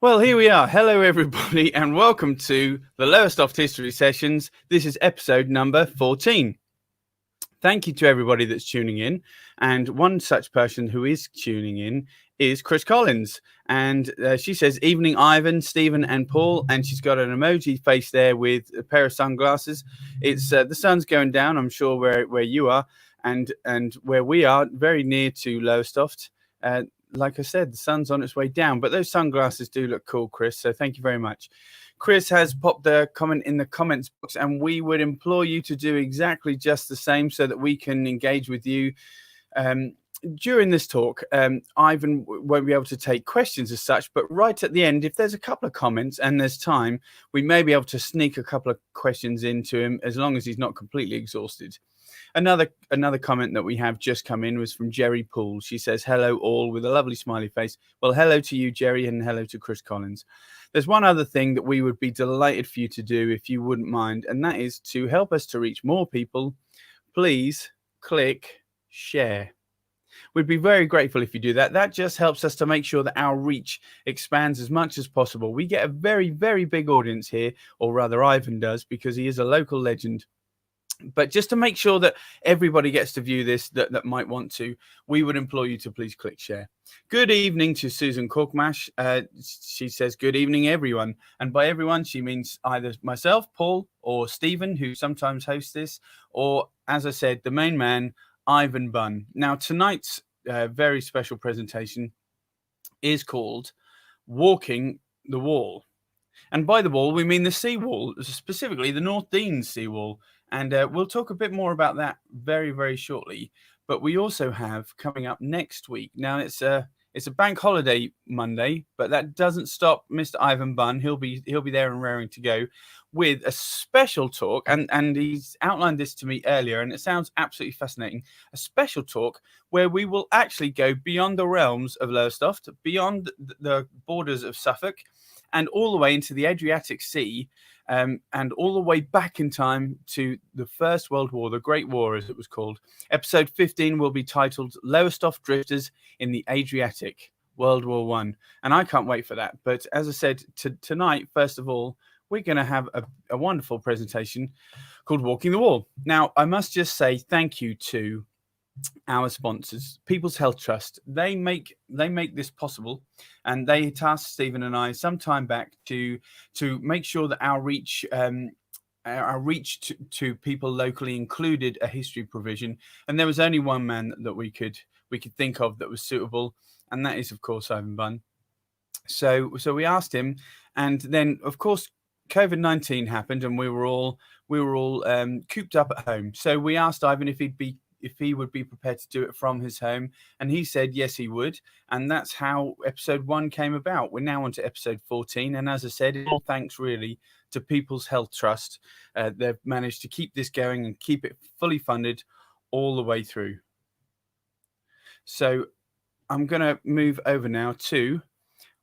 Well, here we are. Hello, everybody, and welcome to the Lowestoft History Sessions. This is episode number 14. Thank you to everybody that's tuning in. And one such person who is tuning in is Chris Collins. And she says, evening, Ivan, Stephen, and Paul. And she's got an emoji face there with a pair of sunglasses. It's the sun's going down, I'm sure, where you are and where we are, very near to Lowestoft. Like I said, the sun's on its way down, but those sunglasses do look cool, Chris. So thank you very much. Chris has popped a comment in the comments box, and we would implore you to do exactly just the same so that we can engage with you. During this talk, Ivan won't be able to take questions as such, but right at the end, if there's a couple of comments and there's time, we may be able to sneak a couple of questions into him as long as he's not completely exhausted. Another comment that we have just come in was from Jerry Poole. She says, hello all, with a lovely smiley face. Well, hello to you, Jerry, and hello to Chris Collins. There's one other thing that we would be delighted for you to do if you wouldn't mind, and that is to help us to reach more people. Please click share. We'd be very grateful if you do that. That just helps us to make sure that our reach expands as much as possible. We get a very, very big audience here, or rather Ivan does, because he is a local legend. But just to make sure that everybody gets to view this that might want to, we would implore you to please click share. Good evening to Susan Corkmash. She says, good evening, everyone. And by everyone, she means either myself, Paul, or Stephen, who sometimes hosts this, or, as I said, the main man, Ivan Bunn. Now, tonight's very special presentation is called Walking the Wall. And by the wall, we mean the seawall, specifically the North Dean seawall. And we'll talk a bit more about that very, very shortly. But we also have coming up next week. Now, it's a bank holiday Monday, but that doesn't stop Mr. Ivan Bunn. He'll be there and raring to go with a special talk. And he's outlined this to me earlier, and it sounds absolutely fascinating. A special talk where we will actually go beyond the realms of Lowestoft, beyond the borders of Suffolk, and all the way into the Adriatic Sea, and all the way back in time to the First World War, the Great War, as it was called. Episode 15 will be titled Lowestoft Drifters in the Adriatic, World War I. And I can't wait for that. But as I said, tonight, first of all, we're going to have a wonderful presentation called Walking the Wall. Now, I must just say thank you to our sponsors, People's Health Trust. They make this possible, and they tasked Stephen and I some time back to make sure that our reach to people locally included a history provision. And there was only one man that we could think of that was suitable, and that is, of course, Ivan Bunn. So we asked him, and then of course COVID-19 happened, and we were all cooped up at home. So we asked Ivan if he would be prepared to do it from his home, and he said yes, he would. And that's how episode 1 came about. We're now on to episode 14, and as I said, all thanks really to People's Health Trust. They've managed to keep this going and keep it fully funded all the way through. So I'm going to move over now to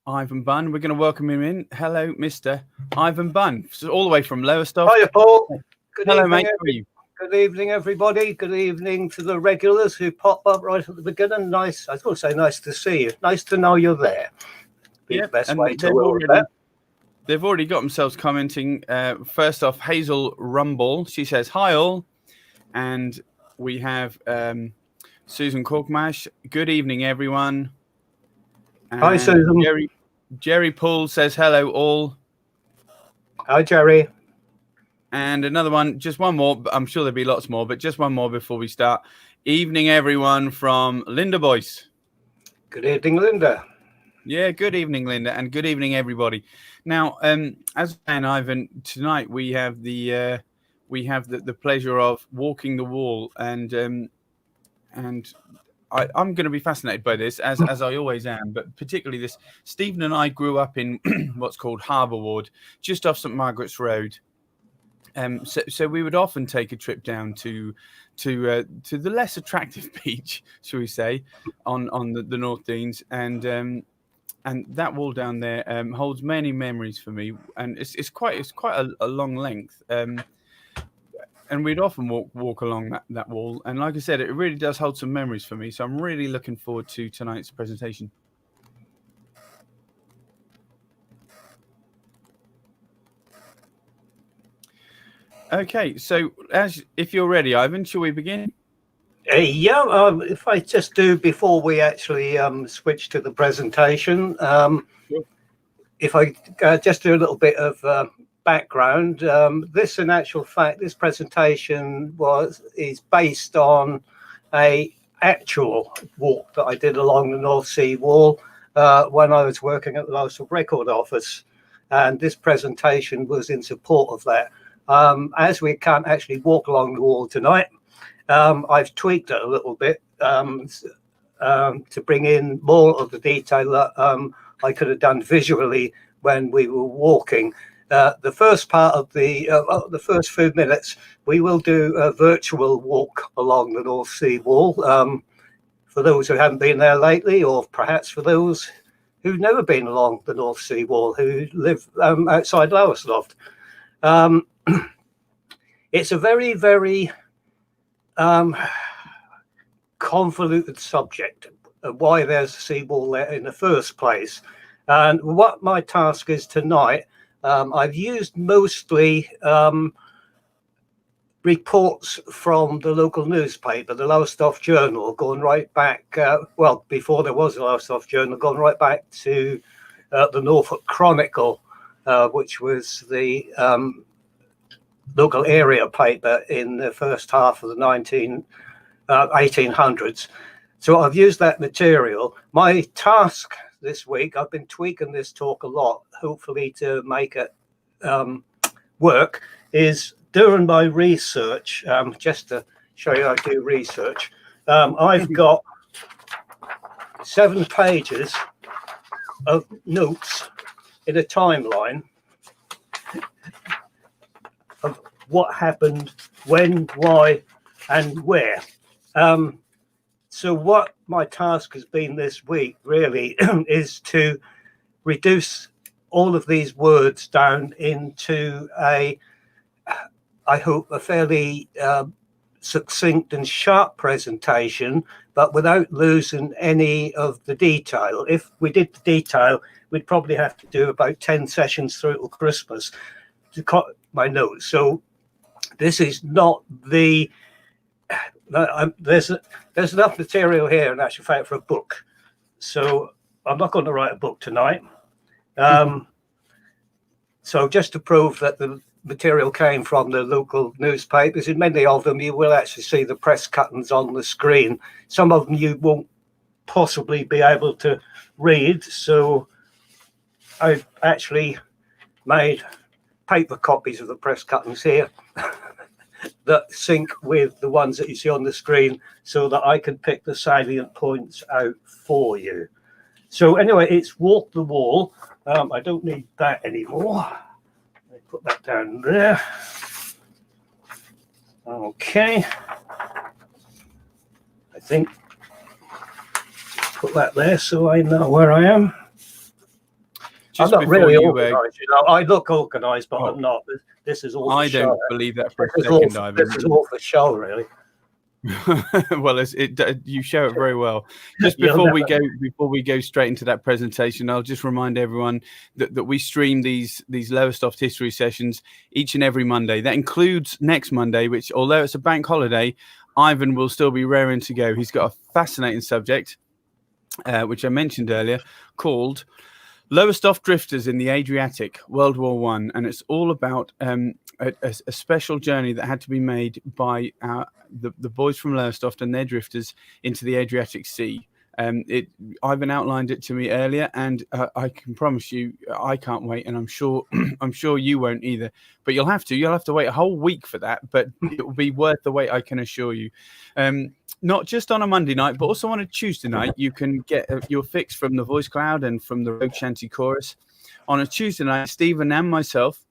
Ivan Bunn. We're going to welcome him in. Hello, Mr. Ivan Bunn, so all the way from Lowestoft. Hiya, Paul. Hello, mate. How are you? Good evening, everybody. Good evening to the regulars who pop up right at the beginning. Nice. I was going to say nice to see you. Nice to know you're there. Yeah, the best way to they've already got themselves commenting. First off, Hazel Rumble. She says, hi all. And we have Susan Corkmash. Good evening, everyone. And hi, Susan. Jerry Poole says, hello all. Hi, Jerry. And another one, just one more. I'm sure there'll be lots more, but just one more before we start. Evening, everyone, from Linda Boyce. Good evening, Linda. Yeah, good evening, Linda, and good evening, everybody. Now, as and Ivan, tonight we have the pleasure of walking the wall, and I'm going to be fascinated by this, as I always am, but particularly this. Stephen and I grew up in what's called Harbour Ward, just off St Margaret's Road. So we would often take a trip down to the less attractive beach, shall we say, on the North Deans, and that wall down there holds many memories for me, and it's quite a long length, and we'd often walk along that wall, and like I said, it really does hold some memories for me. So I'm really looking forward to tonight's presentation. Okay, so if you're ready, Ivan, shall we begin? If I just do before we actually switch to the presentation, Sure. if I just do a little bit of background, this in actual fact, this presentation is based on a actual walk that I did along the North Sea Wall when I was working at the Lowestoft Record Office, and this presentation was in support of that. As we can't actually walk along the wall tonight, I've tweaked it a little bit to bring in more of the detail that I could have done visually when we were walking. The first part of the first few minutes, we will do a virtual walk along the North Sea Wall. For those who haven't been there lately, or perhaps for those who've never been along the North Sea Wall, who live outside Lowestoft. It's a very, very convoluted subject of why there's a seawall there in the first place. And what my task is tonight, I've used mostly reports from the local newspaper, the Lowestoft Journal, going right back, well, before there was a Lowestoft Journal, going right back to the Norfolk Chronicle, which was the local area paper in the first half of the 1800s. So I've used that material. My task this week, I've been tweaking this talk a lot, hopefully to make it work, is doing my research. Just to show you how I do research, I've got 7 pages of notes in a timeline of what happened, when, why, and where. So what my task has been this week really is to reduce all of these words down into I hope, a fairly succinct and sharp presentation, but without losing any of the detail. If we did the detail, we'd probably have to do about 10 sessions through till Christmas to cut my notes. So this is not the there's enough material here in actual fact for a book, so I'm not going to write a book tonight. So just to prove that the material came from the local newspapers, in many of them you will actually see the press cuttings on the screen. Some of them you won't possibly be able to read, so I've actually made paper copies of the press cuttings here that sync with the ones that you see on the screen, so that I can pick the salient points out for you. So anyway, it's walk the wall. I don't need that anymore. Let me put that down there. Okay. I think put that there so I know where I am. Just I'm not really organised, you know. I look organised, but I'm not. This is all. I don't believe that for a second, Ivan. This is all for show, really. Well, you show it very well. Just before we go straight into that presentation, I'll just remind everyone that we stream these Lowestoft history sessions each and every Monday. That includes next Monday, which, although it's a bank holiday, Ivan will still be raring to go. He's got a fascinating subject, which I mentioned earlier, called Lowestoft Drifters in the Adriatic, World War I, and it's all about a special journey that had to be made by the boys from Lowestoft and their drifters into the Adriatic Sea. Ivan outlined it to me earlier, and I can promise you, I can't wait, and I'm sure you won't either. But you'll have to wait a whole week for that, but it will be worth the wait, I can assure you. Not just on a Monday night, but also on a Tuesday night, you can get your fix from the Voice Cloud and from the Rogues Shanty Chorus. On a Tuesday night, Stephen and myself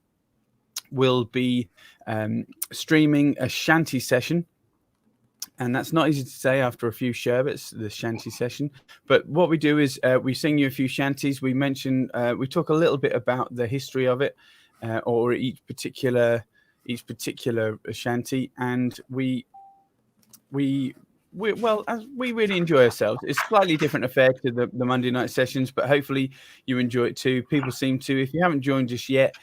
will be streaming a shanty session. And that's not easy to say after a few sherbets, the shanty session. But what we do is we sing you a few shanties. We mention, we talk a little bit about the history of it, or each particular shanty, and we really enjoy ourselves. It's a slightly different affair to the Monday night sessions, but hopefully you enjoy it too. People seem to. If you haven't joined us yet,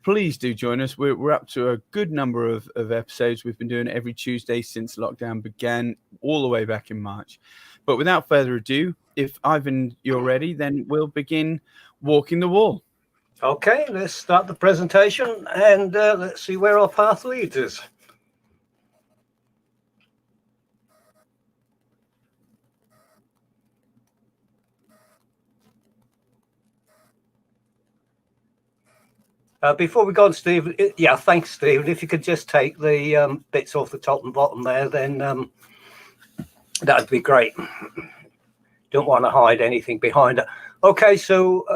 please do join us. We're up to a good number of episodes. We've been doing it every Tuesday since lockdown began, all the way back in March. But without further ado, if Ivan, you're ready, then we'll begin walking the wall. Okay, let's start the presentation and let's see where our path leads us. Before we go on, Steve, yeah, thanks, Stephen. If you could just take the bits off the top and bottom there, then that'd be great. Don't want to hide anything behind it. Okay, so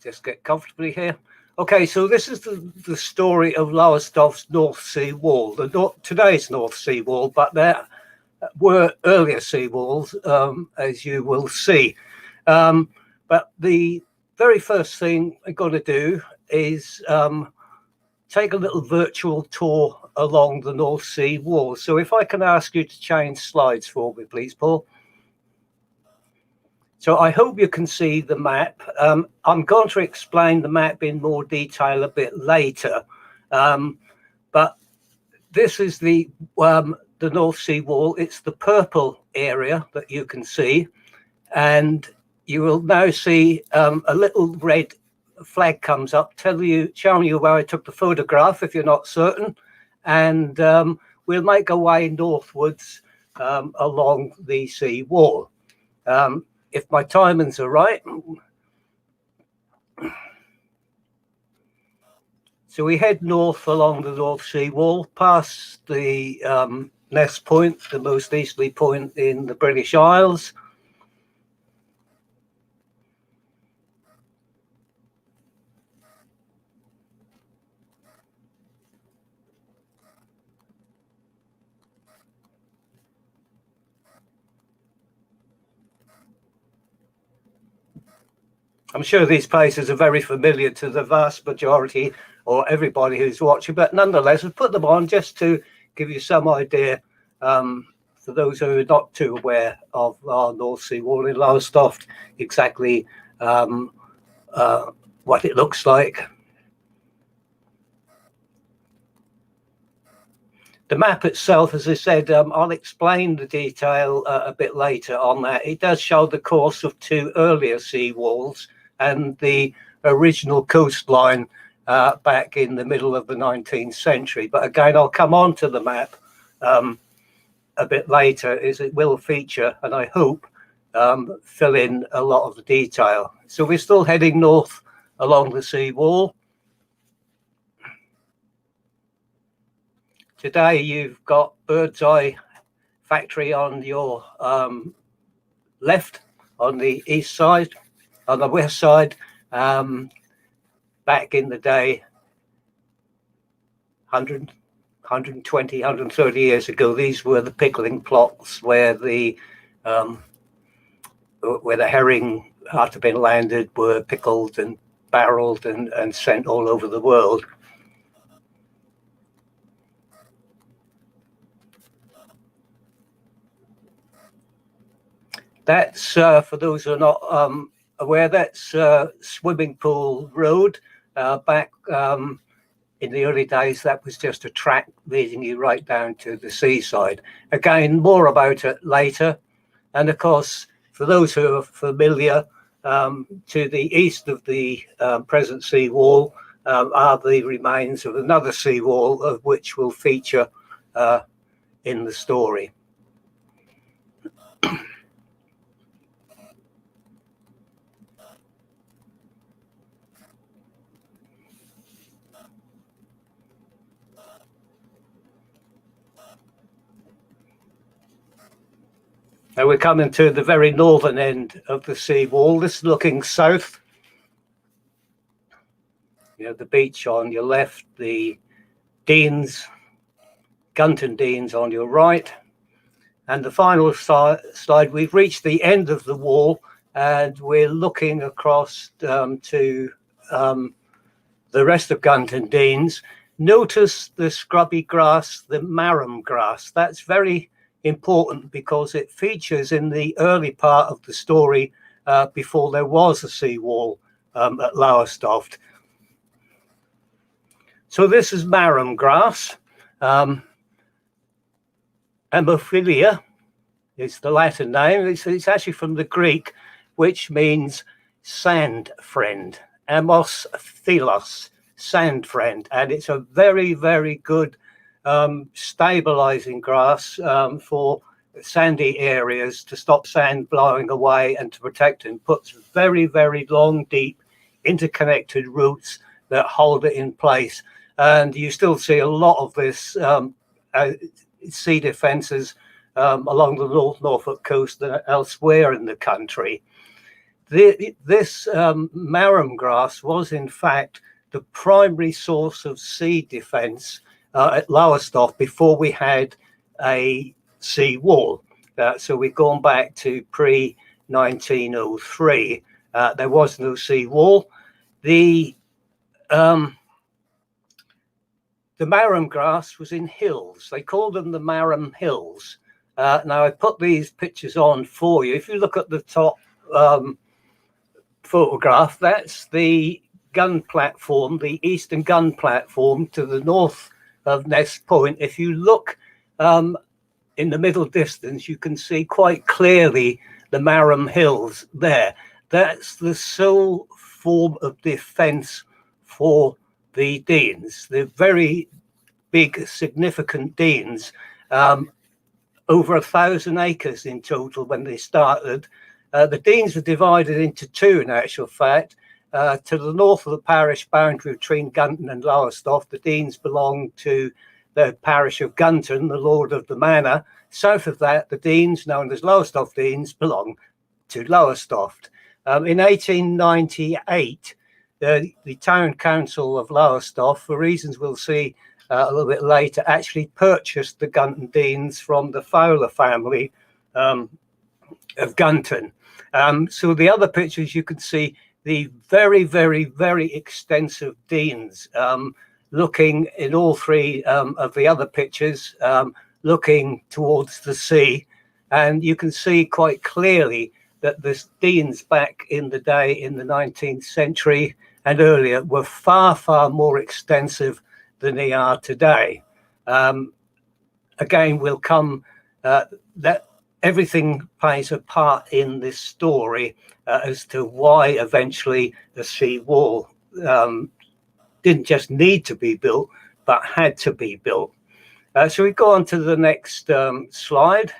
just get comfortably here. Okay, so this is the story of Lowestoft's North Sea Wall, today's North Sea Wall, but there were earlier sea walls, as you will see. But the very first thing I'm going to do is take a little virtual tour along the North Sea Wall. So if I can ask you to change slides for me, please, Paul. So I hope you can see the map. I'm going to explain the map in more detail a bit later. But this is the North Sea Wall. It's the purple area that you can see. And you will now see a little red flag comes up showing you where I took the photograph if you're not certain. And we'll make our way northwards along the sea wall. If my timings are right. So we head north along the North Sea Wall, past the Ness Point, the most easterly point in the British Isles. I'm sure these places are very familiar to the vast majority or everybody who's watching, but nonetheless, we've put them on just to give you some idea for those who are not too aware of our North Sea Wall in Lowestoft, exactly what it looks like. The map itself, as I said, I'll explain the detail a bit later on that. It does show the course of two earlier sea walls and the original coastline back in the middle of the 19th century. But again, I'll come on to the map a bit later, as it will feature, and I hope fill in a lot of the detail. So we're still heading north along the sea wall. Today you've got Bird's Eye Factory on your left, on the east side. On the west side, back in the day, 120, 130 years ago, these were the pickling plots where the herring, after being landed, were pickled and barreled and sent all over the world. That's, for those who are not aware, that's Swimming Pool Road. Back in the early days, that was just a track leading you right down to the seaside. Again, more about it later. And of course, for those who are familiar, to the east of the present seawall are the remains of another seawall, of which will feature in the story. Now we're coming to the very northern end of the sea wall. This is looking south. You know, the beach on your left, the Deans, Gunton Deans on your right. And the final slide, we've reached the end of the wall and we're looking across to the rest of Gunton Deans. Notice the scrubby grass, the marram grass. That's very important because it features in the early part of the story before there was a seawall at Lowestoft. So this is marram grass. Amophilia is the Latin name. It's actually from the Greek, which means sand friend. Amos philos, sand friend. And it's a very, very good stabilizing grass for sandy areas, to stop sand blowing away and to protect it. And puts very, very long, deep, interconnected roots that hold it in place. And you still see a lot of this sea defences along the North Norfolk coast and elsewhere in the country. This marram grass was in fact the primary source of sea defence at Lowestoft before we had a sea wall. So we've gone back to pre-1903. There was no sea wall. The marram grass was in hills. They called them the Marram Hills. Now I put these pictures on for you. If you look at the top photograph, that's the gun platform, the eastern gun platform to the north of Ness Point. If you look in the middle distance, you can see quite clearly the Marram Hills there. That's the sole form of defence for the Denes, the very big, significant Denes, over 1,000 acres in total when they started. The Denes were divided into two, in actual fact. To the north of the parish boundary between Gunton and Lowestoft, the Denes belonged to the parish of Gunton, the lord of the manor. South of that, the Denes, known as Lowestoft Denes, belonged to Lowestoft. In 1898, the town council of Lowestoft, for reasons we'll see a little bit later, actually purchased the Gunton Denes from the Fowler family of Gunton. So the other pictures, you can see the very, very, very extensive Denes, looking in all three of the other pictures, looking towards the sea. And you can see quite clearly that the Denes back in the day, in the 19th century and earlier, were far, far more extensive than they are today. Again, we'll come, that everything plays a part in this story as to why eventually the sea wall didn't just need to be built, but had to be built. So we go on to the next slide.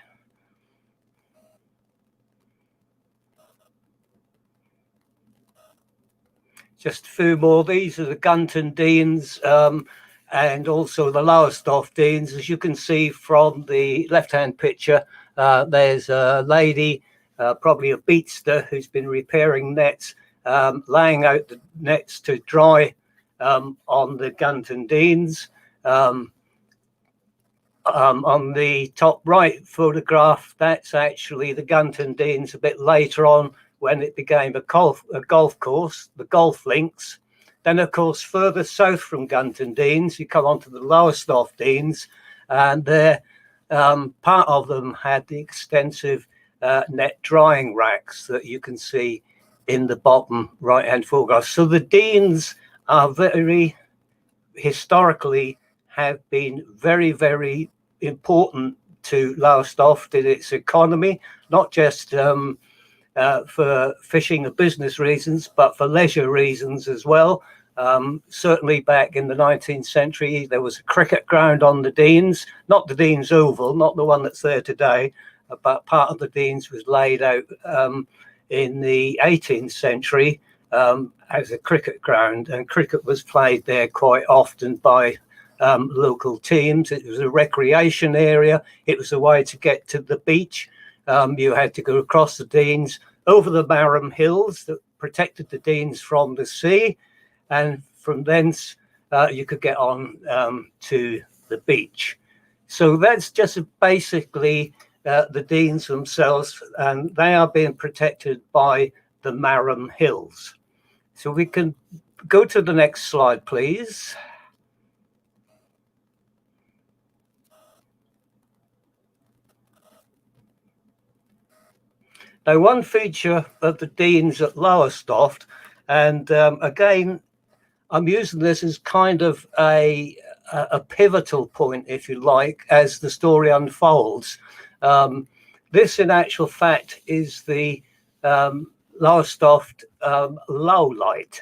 Just a few more. These are the Gunton Denes and also the Lowestoft Denes. As you can see from the left-hand picture, there's a lady, probably a beatster, who's been repairing nets, laying out the nets to dry on the Gunton Denes. On the top right photograph, that's actually the Gunton Denes a bit later on, when it became a golf course, the golf links. Then, of course, further south from Gunton Denes, you come onto the Lowestoft Denes, and there, part of them had the extensive net drying racks that you can see in the bottom right-hand photograph. So the Denes are very, historically, have been very, very important to Lowestoft in its economy, not just for fishing and business reasons, but for leisure reasons as well. Certainly back in the 19th century, there was a cricket ground on the Denes, not the Denes Oval, not the one that's there today, but part of the Denes was laid out in the 18th century as a cricket ground, and cricket was played there quite often by local teams. It was a recreation area. It was a way to get to the beach. You had to go across the Denes, over the Marram Hills that protected the Denes from the sea, and from thence you could get on to the beach. So that's just basically the Denes themselves, and they are being protected by the Marram Hills. So we can go to the next slide, please. Now, one feature of the Deans at Lowestoft, and again, I'm using this as kind of a pivotal point, if you like, as the story unfolds. This, in actual fact, is the Lowestoft low light,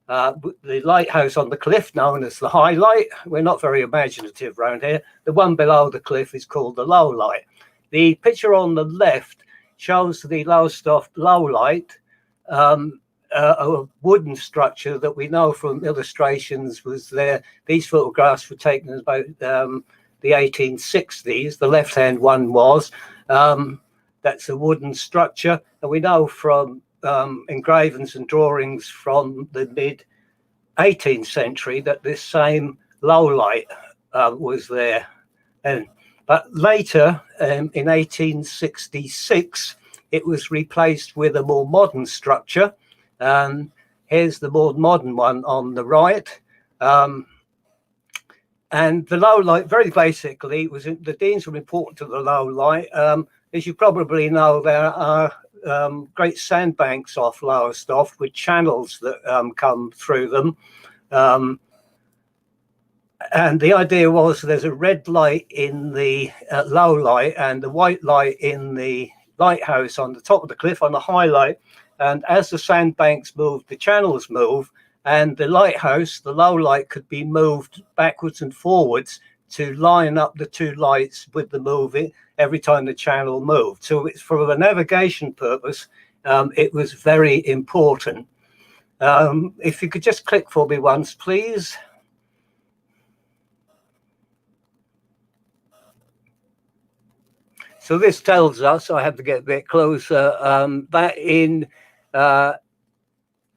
the lighthouse on the cliff known as the high light. We're not very imaginative around here. The one below the cliff is called the low light. The picture on the left shows the Lowestoft low light, a wooden structure that we know from illustrations was there. These photographs were taken about the 1860s. The left-hand one was. That's a wooden structure. And we know from engravings and drawings from the mid-18th century that this same low light was there. But later, in 1866, it was replaced with a more modern structure. Here's the more modern one on the right. And the low light, very basically, the Deans were important to the low light. As you probably know, there are great sandbanks off Lowestoft with channels that come through them. And the idea was there's a red light in the low light and the white light in the lighthouse on the top of the cliff on the high light. And as the sandbanks moved, the channels move, and the lighthouse, the low light, could be moved backwards and forwards to line up the two lights with the moving every time the channel moved. So it's from a navigation purpose, it was very important. If you could just click for me once, please. So this tells us, I have to get a bit closer, that in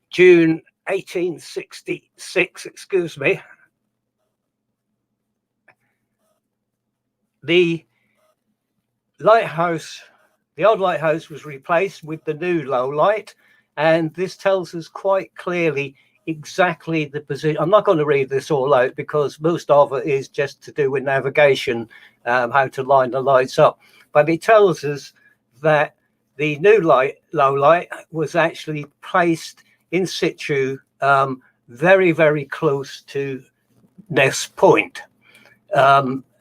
June 1866, excuse me, the lighthouse, the old lighthouse was replaced with the new low light. And this tells us quite clearly exactly the position. I'm not going to read this all out because most of it is just to do with navigation, how to line the lights up. But it tells us that the new low light was actually placed in situ, very, very close to Ness Point.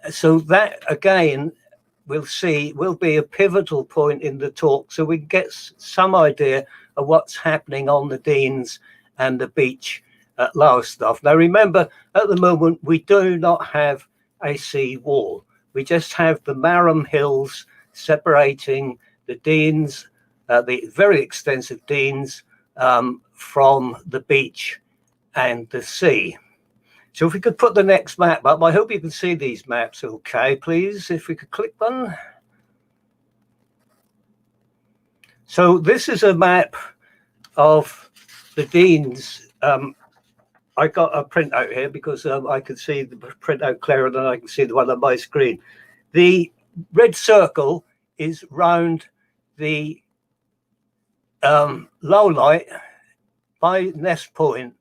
So that, again, we'll see, will be a pivotal point in the talk, so we can get some idea of what's happening on the Deans and the beach at Lowestoft. Now, remember, at the moment, we do not have a sea wall. We just have the Marham Hills separating the Deans, the very extensive Deans, from the beach and the sea. So if we could put the next map up, I hope you can see these maps okay, please. If we could click them. So this is a map of the Deans. I got a printout here because I can see the printout clearer than I can see the one on my screen. The red circle is round the low light by Ness Point.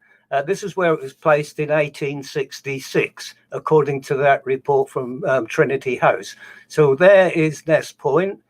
This is where it was placed in 1866, according to that report from Trinity House. So there is Ness Point.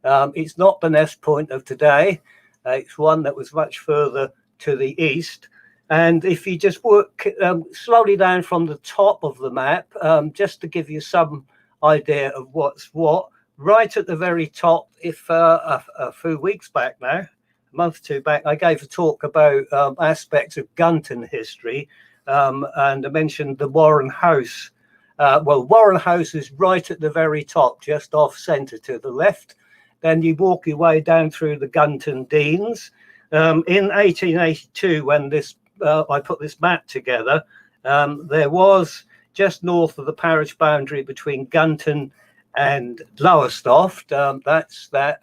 It's not the Ness Point of today. It's one that was much further to the east. And if you just work slowly down from the top of the map, just to give you some idea of what's what, right at the very top, if a few weeks back now, a month or two back, I gave a talk about aspects of Gunton history, and I mentioned the Warren House. Well, Warren House is right at the very top, just off centre to the left. Then you walk your way down through the Gunton Deans. In 1882, when this I put this map together, there was just north of the parish boundary between Gunton and Lowestoft. That's that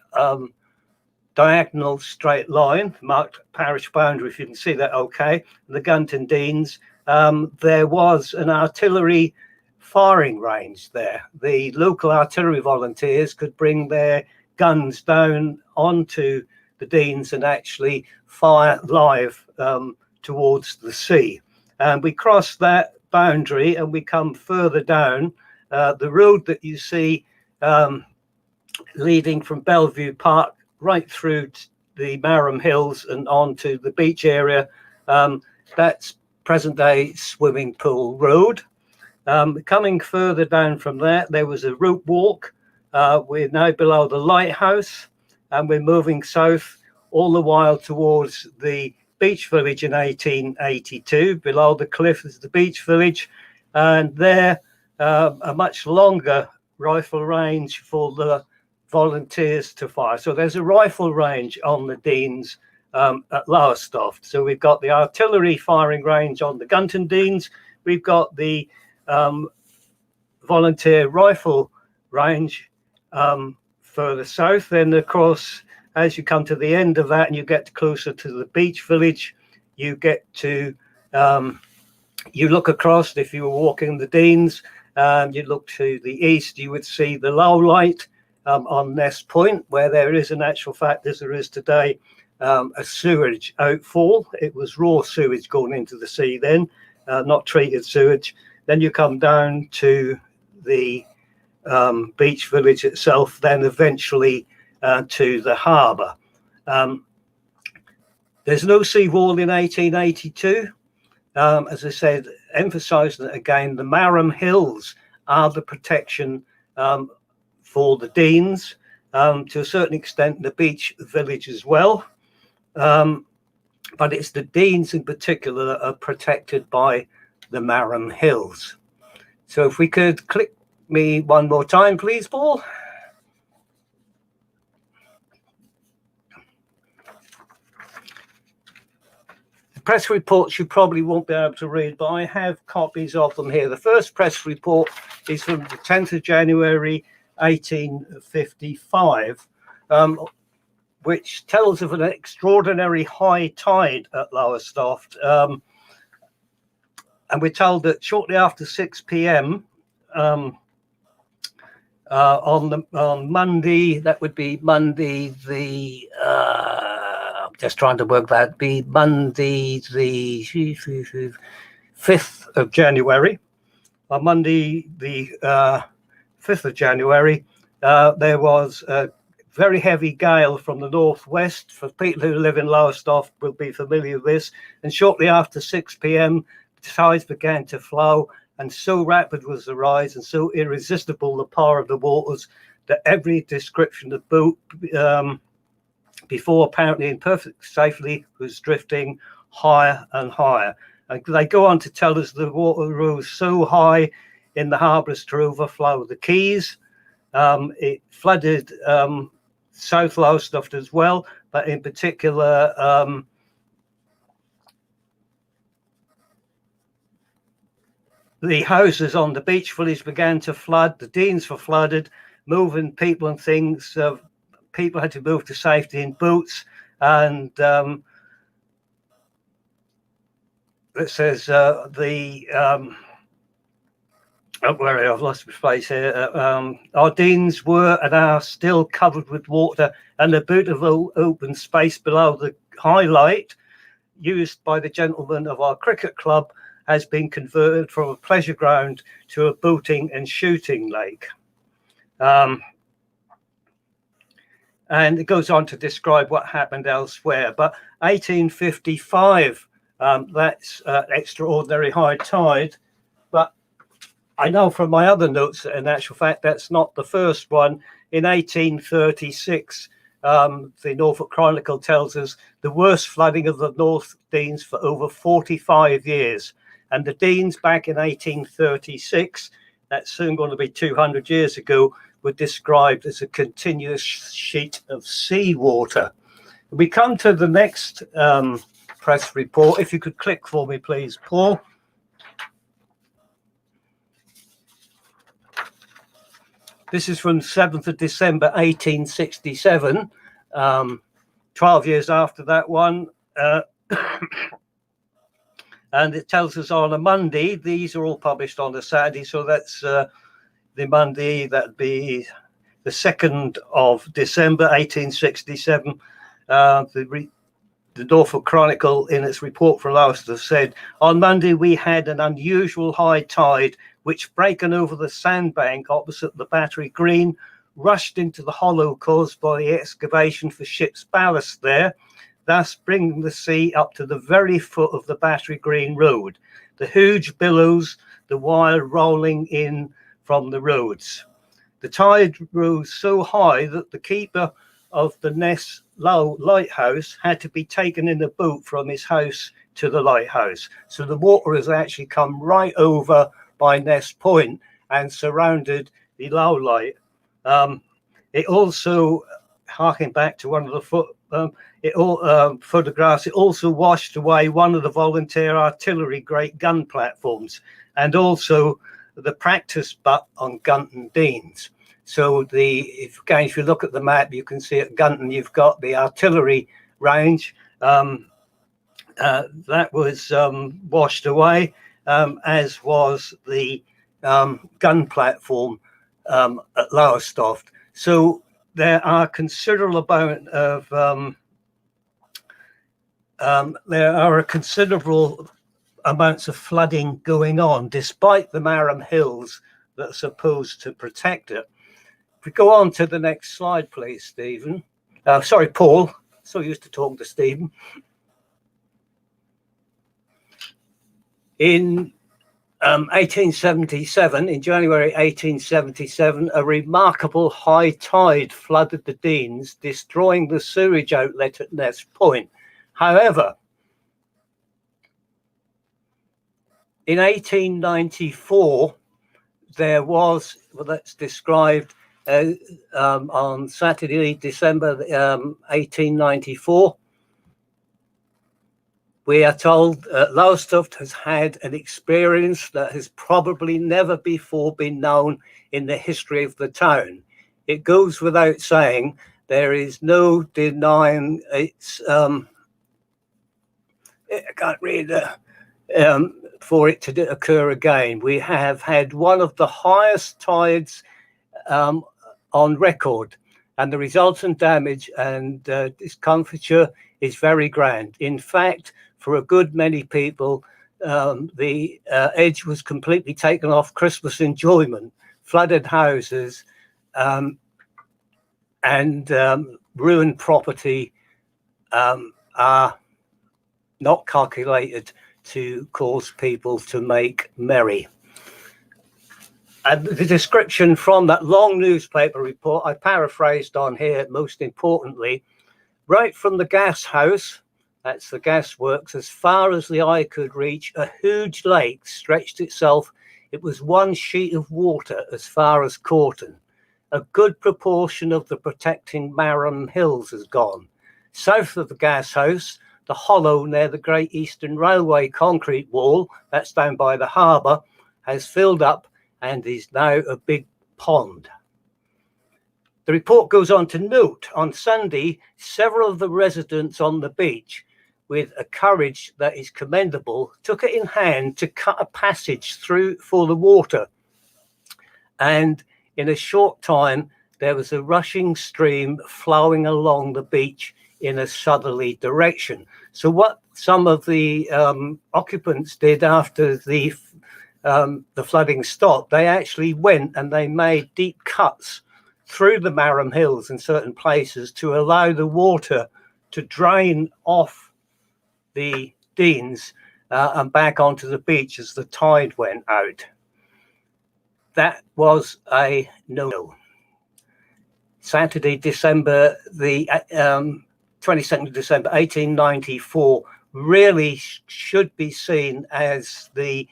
diagonal straight line marked parish boundary, if you can see that okay. The Gunton Deans, there was an artillery firing range there. The local artillery volunteers could bring their guns down onto the Deans and actually fire live towards the sea. And we cross that boundary and we come further down. The road that you see leading from Bellevue Park right through the Marham Hills and on to the beach area. That's present-day Swimming Pool Road. Coming further down from there was a rope walk. We're now below the lighthouse, and we're moving south all the while towards the beach village in 1882. Below the cliff is the beach village, and there a much longer rifle range for the volunteers to fire. So there's a rifle range on the Deans at Lowestoft. So we've got the artillery firing range on the Gunton Deans. We've got the volunteer rifle range further south. Then, of course, as you come to the end of that and you get closer to the beach village, you get to, you look across. If you were walking the Deans, you look to the east, you would see the low light on Nest Point, where there is, in actual fact, as there is today, a sewage outfall. It was raw sewage going into the sea then, not treated sewage. Then you come down to the beach village itself, then eventually to the harbour. There's no seawall in 1882. As I said, emphasising it again, the Marham Hills are the protection for the Deans, to a certain extent the beach village as well. But it's the Deans in particular that are protected by the Marham Hills. So if we could click me one more time, please, Paul. The press reports you probably won't be able to read, but I have copies of them here. The first press report is from the 10th of January 1855, which tells of an extraordinary high tide at Lowestoft. And we're told that shortly after 6 p.m. On Monday, that would be Monday the I'm just trying to work that, be Monday the 5th of January. On Monday the 5th of January, there was a very heavy gale from the northwest. For people who live in Lowestoft will be familiar with this. And shortly after 6 p.m, the tides began to flow, and so rapid was the rise and so irresistible the power of the waters that every description of boat before apparently in perfect safety was drifting higher and higher. And they go on to tell us the water rose so high in the harbour as to overflow the quays. It flooded South Lowestoft as well, but in particular the houses on the beach village began to flood. The Deans were flooded, moving people and things. People had to move to safety in boats, and it says I've lost my place here. Our Deans were and are still covered with water, and a beautiful open space below the highlight used by the gentlemen of our cricket club has been converted from a pleasure ground to a boating and shooting lake. And it goes on to describe what happened elsewhere. But 1855, that's extraordinary high tide. But I know from my other notes that in actual fact, that's not the first one. In 1836, the Norfolk Chronicle tells us the worst flooding of the North Deans for over 45 years. And the Deans back in 1836, that's soon going to be 200 years ago, were described as a continuous sheet of seawater. We come to the next press report. If you could click for me, please, Paul. This is from 7th of December, 1867, 12 years after that one. And it tells us on a Monday, these are all published on a Saturday, so that's the Monday, that'd be the 2nd of December, 1867. The Norfolk Chronicle, in its report from Lowestoft, said, on Monday we had an unusual high tide, which breaking over the sandbank opposite the Battery Green, rushed into the hollow caused by the excavation for ship's ballast there, thus bringing the sea up to the very foot of the Battery Green Road. The huge billows, the while rolling in from the roads. The tide rose so high that the keeper of the Ness Low lighthouse had to be taken in a boat from his house to the lighthouse. So the water has actually come right over by Ness Point and surrounded the Low light. It also, harking back to one of the photographs, it also washed away one of the volunteer artillery great gun platforms, and also the practice butt on Gunton Deans. So if you look at the map, you can see at Gunton you've got the artillery range that was washed away, as was the gun platform at Lowestoft. So there are considerable amounts of flooding going on, despite the Marham Hills that are supposed to protect it. If we go on to the next slide, please, Stephen. Sorry, Paul. So used to talking to Stephen. In 1877, in January 1877, a remarkable high tide flooded the Deans, destroying the sewage outlet at Ness Point. However, in 1894, there was, well, that's described on Saturday, December 1894, we are told Lowestoft has had an experience that has probably never before been known in the history of the town. It goes without saying, there is no denying its, I can't read for it to occur again. We have had one of the highest tides on record, and the resultant damage and discomfiture is very grand. In fact, for a good many people, the edge was completely taken off Christmas enjoyment. Flooded houses and ruined property are not calculated to cause people to make merry. And the description from that long newspaper report, I paraphrased on here, most importantly, right from the gas house, that's the gas works, as far as the eye could reach, a huge lake stretched itself. It was one sheet of water as far as Corton. A good proportion of the protecting Marham Hills has gone. South of the gas house, the hollow near the Great Eastern Railway concrete wall, that's down by the harbour, has filled up and is now a big pond. The report goes on to note, on Sunday, several of the residents on the beach, with a courage that is commendable, took it in hand to cut a passage through for the water. And in a short time, there was a rushing stream flowing along the beach in a southerly direction. So what some of the occupants did after the flooding stopped, they actually went and they made deep cuts through the Marham Hills in certain places to allow the water to drain off the Deans and back onto the beach as the tide went out. That was a no. Saturday, December the 22nd of December 1894 really should be seen as the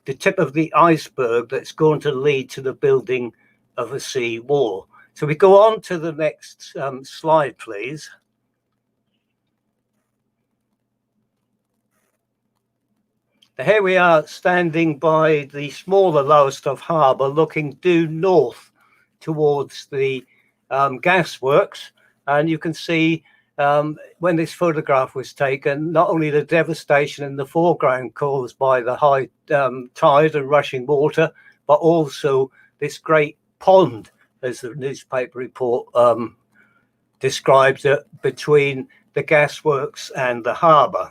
tip of the iceberg that's going to lead to the building of a sea wall. So we go on to the next slide, please. Here we are standing by the smaller Lowestoft harbour, looking due north towards the gasworks, and you can see when this photograph was taken, not only the devastation in the foreground caused by the high tide and rushing water, but also this great pond, as the newspaper report describes it, between the gasworks and the harbour.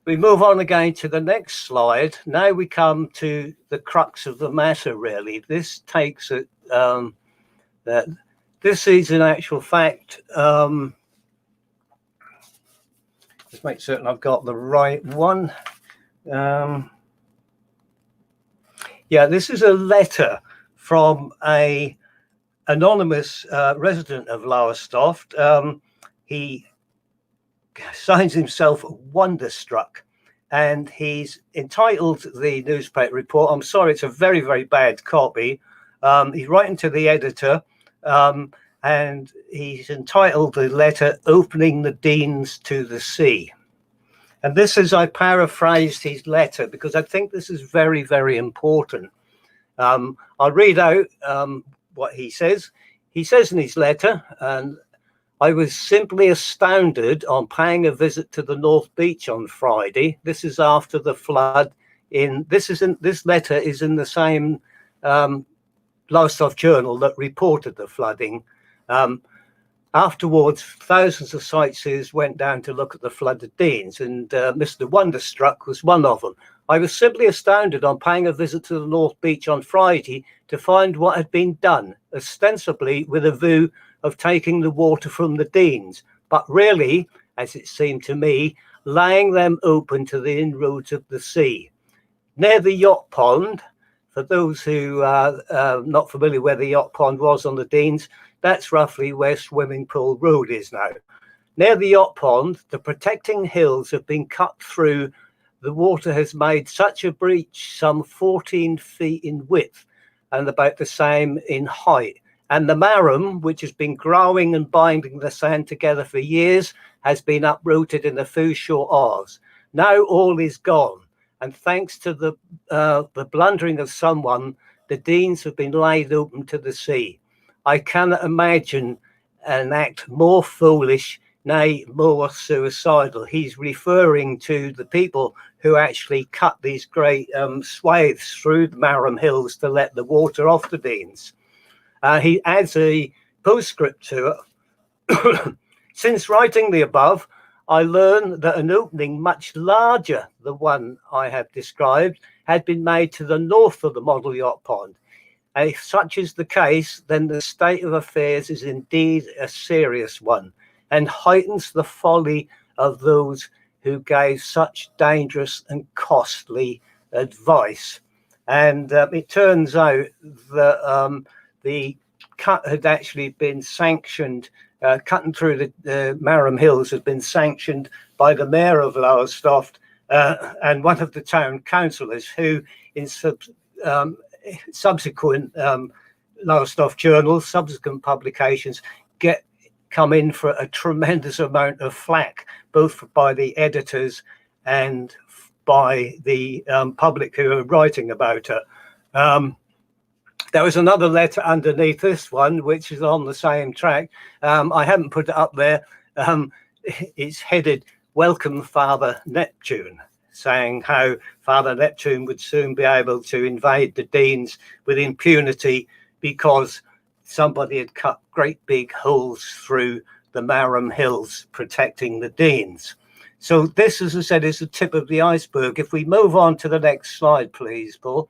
We move on again to the next slide. Now we come to the crux of the matter, really. This takes it, that this is in actual fact, let's make certain I've got the right one. Yeah, this is a letter from a anonymous resident of Lowestoft. He signs himself Wonderstruck, and he's entitled the newspaper report. I'm sorry, it's a very, very bad copy. He's writing to the editor, and he's entitled the letter "Opening the Deans to the Sea." And this is, I paraphrased his letter because I think this is very, very important. I'll read out what he says. He says in his letter, and I was simply astounded on paying a visit to the North Beach on Friday. This is after the flood. This letter is in the same Lowestoft journal that reported the flooding. Afterwards, thousands of sightseers went down to look at the flooded Deans, and Mr. Wonderstruck was one of them. I was simply astounded on paying a visit to the North Beach on Friday to find what had been done, ostensibly with a view of taking the water from the Deans, but really, as it seemed to me, laying them open to the inroads of the sea. Near the yacht pond, for those who are not familiar where the yacht pond was on the Deans, that's roughly where Swimming Pool Road is now. Near the yacht pond, the protecting hills have been cut through. The water has made such a breach, some 14 feet in width and about the same in height. And the marram, which has been growing and binding the sand together for years, has been uprooted in a few short hours. Now all is gone. And thanks to the blundering of someone, the Deans have been laid open to the sea. I cannot imagine an act more foolish, nay, more suicidal. He's referring to the people who actually cut these great swathes through the Marram Hills to let the water off the Deans. He adds a postscript to it. Since writing the above, I learned that an opening much larger than the one I have described had been made to the north of the model yacht pond. And if such is the case, then the state of affairs is indeed a serious one and heightens the folly of those who gave such dangerous and costly advice. And it turns out that the cut had actually been sanctioned, cutting through the Marram Hills had been sanctioned by the mayor of Lowestoft and one of the town councillors who in subsequent Lowestoft journals, subsequent publications come in for a tremendous amount of flack, both by the editors and by the public who are writing about it. There was another letter underneath this one, which is on the same track. I haven't put it up there. It's headed, "Welcome, Father Neptune," saying how Father Neptune would soon be able to invade the Deans with impunity because somebody had cut great big holes through the Marram Hills protecting the Deans. So this, as I said, is the tip of the iceberg. If we move on to the next slide, please, Paul.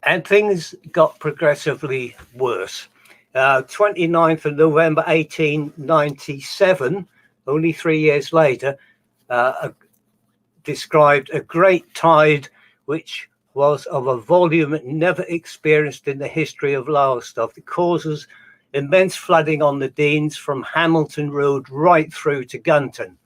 And things got progressively worse. 29th of November 1897, only 3 years later, described a great tide which was of a volume never experienced in the history of Lowestoft. It causes immense flooding on the Deans from Hamilton Road right through to Gunton.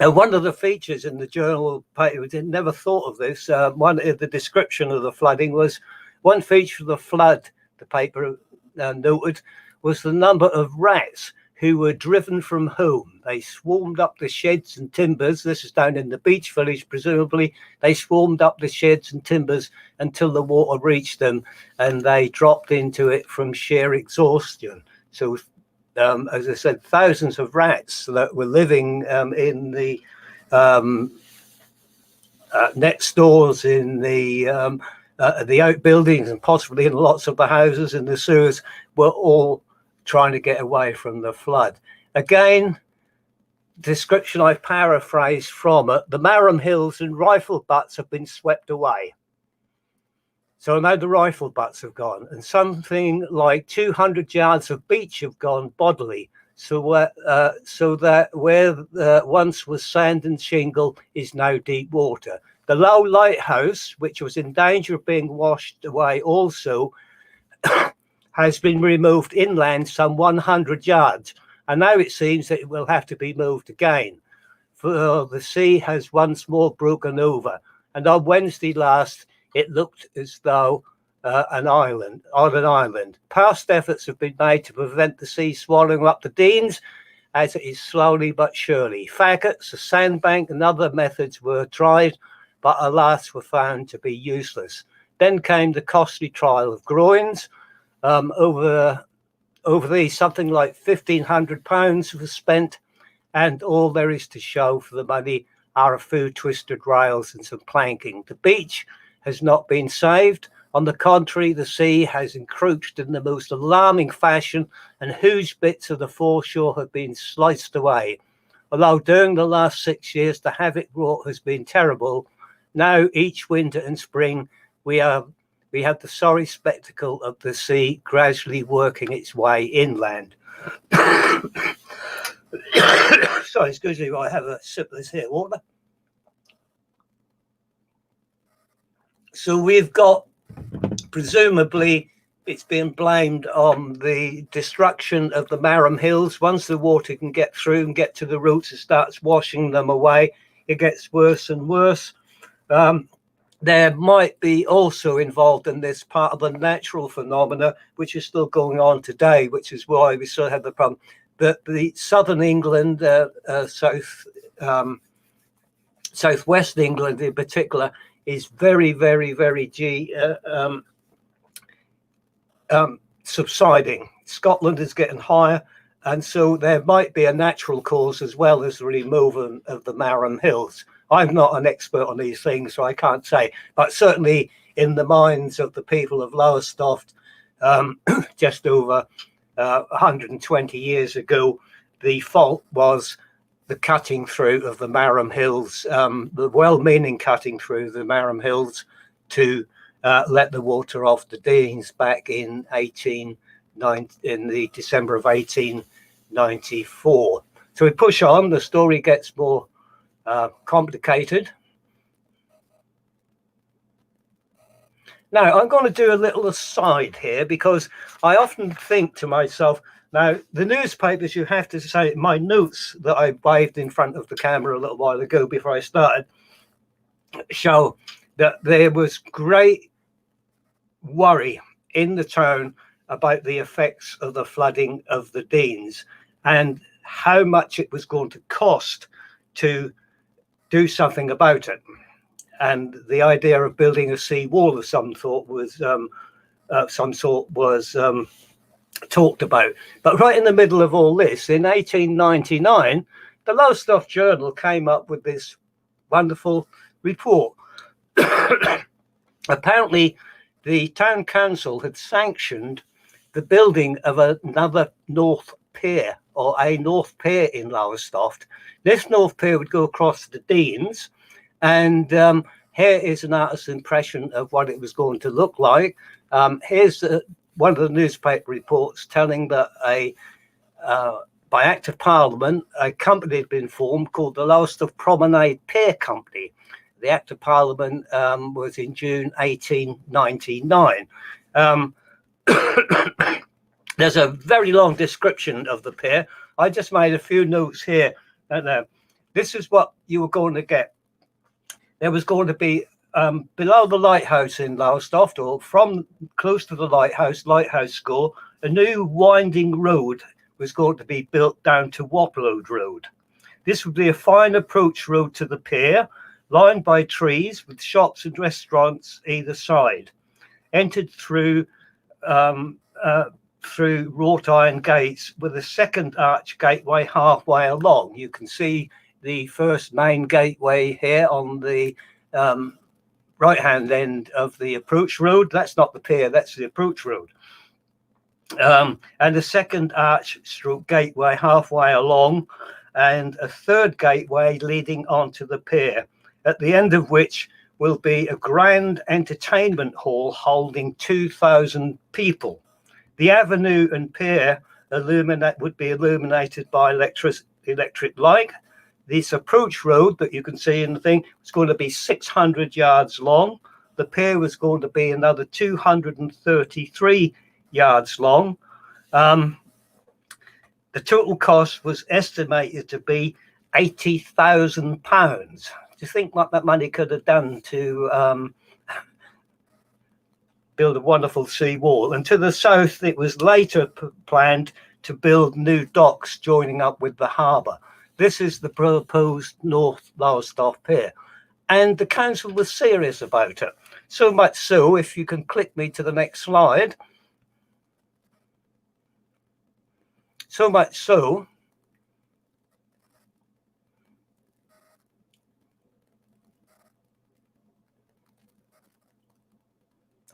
And one of the features in the journal, I never thought of this, one of the description of the flooding was, one feature of the flood, the paper noted, was the number of rats who were driven from home. They swarmed up the sheds and timbers. This is down in the beach village, presumably. They swarmed up the sheds and timbers until the water reached them and they dropped into it from sheer exhaustion. So as I said, thousands of rats that were living in the net stores, in the the outbuildings and possibly in lots of the houses in the sewers were all trying to get away from the flood. Again, description I've paraphrased from it, the Marham Hills and rifle butts have been swept away. So now the rifle butts have gone, and something like 200 yards of beach have gone bodily. So that where once was sand and shingle is now deep water. The low lighthouse, which was in danger of being washed away also, has been removed inland some 100 yards. And now it seems that it will have to be moved again, for the sea has once more broken over. And on Wednesday last, it looked as though on an island. Past efforts have been made to prevent the sea swallowing up the Deans, as it is slowly but surely. Faggots, a sandbank, and other methods were tried, but alas were found to be useless. Then came the costly trial of groins. Over these, something like £1,500 was spent, and all there is to show for the money are a few twisted rails and some planking. The beach has not been saved. On the contrary, the sea has encroached in the most alarming fashion, and huge bits of the foreshore have been sliced away. Although during the last 6 years the havoc wrought has been terrible, now each winter and spring we have the sorry spectacle of the sea gradually working its way inland. Sorry, excuse me while I have a sip of this here water. So we've got, presumably, it's been blamed on the destruction of the Marham Hills. Once the water can get through and get to the roots, it starts washing them away. It gets worse and worse. There might be also involved in this part of the natural phenomena, which is still going on today, which is why we still have the problem. But the southern England, southwest England in particular, is very, very, very subsiding. Scotland is getting higher, and so there might be a natural cause as well as the removal of the Marham Hills. I'm not an expert on these things, so I can't say, but certainly in the minds of the people of Lowestoft, just over 120 years ago, the fault was the cutting through of the Marham Hills, the well-meaning cutting through the Marham Hills to let the water off the Deans back in the December of 1894. So we push on, the story gets more complicated. Now, I'm going to do a little aside here because I often think to myself, now, the newspapers, you have to say, my notes that I waved in front of the camera a little while ago before I started, show that there was great worry in the town about the effects of the flooding of the Deans and how much it was going to cost to do something about it. And the idea of building a sea wall of some sort was talked about. But right in the middle of all this, in 1899, the Lowestoft Journal came up with this wonderful report. Apparently, the town council had sanctioned the building of another North Pier, or a North Pier in Lowestoft. This North Pier would go across the Deans, and here is an artist's impression of what it was going to look like. Here's one of the newspaper reports telling that by Act of Parliament, a company had been formed called the Lowestoft Promenade Pier Company. The Act of Parliament was in June 1899. There's a very long description of the pier. I just made a few notes here. And this is what you were going to get. There was going to be below the lighthouse in Lowestoft, or from close to the lighthouse school, a new winding road was going to be built down to Wapload Road. This would be a fine approach road to the pier, lined by trees with shops and restaurants either side, entered through wrought iron gates with a second arch gateway halfway along. You can see the first main gateway here on the right-hand end of the approach road. That's not the pier, that's the approach road. And a second arch stroke gateway halfway along, and a third gateway leading onto the pier, at the end of which will be a grand entertainment hall holding 2,000 people. The avenue and pier would be illuminated by electric light. This approach road that you can see in the thing is going to be 600 yards long. The pier was going to be another 233 yards long. The total cost was estimated to be £80,000. Do you think what that money could have done to build a wonderful sea wall? And to the south, it was later planned to build new docks joining up with the harbour. This is the proposed North Lowestoft Pier. And the council was serious about it. So much so, if you can click me to the next slide. So much so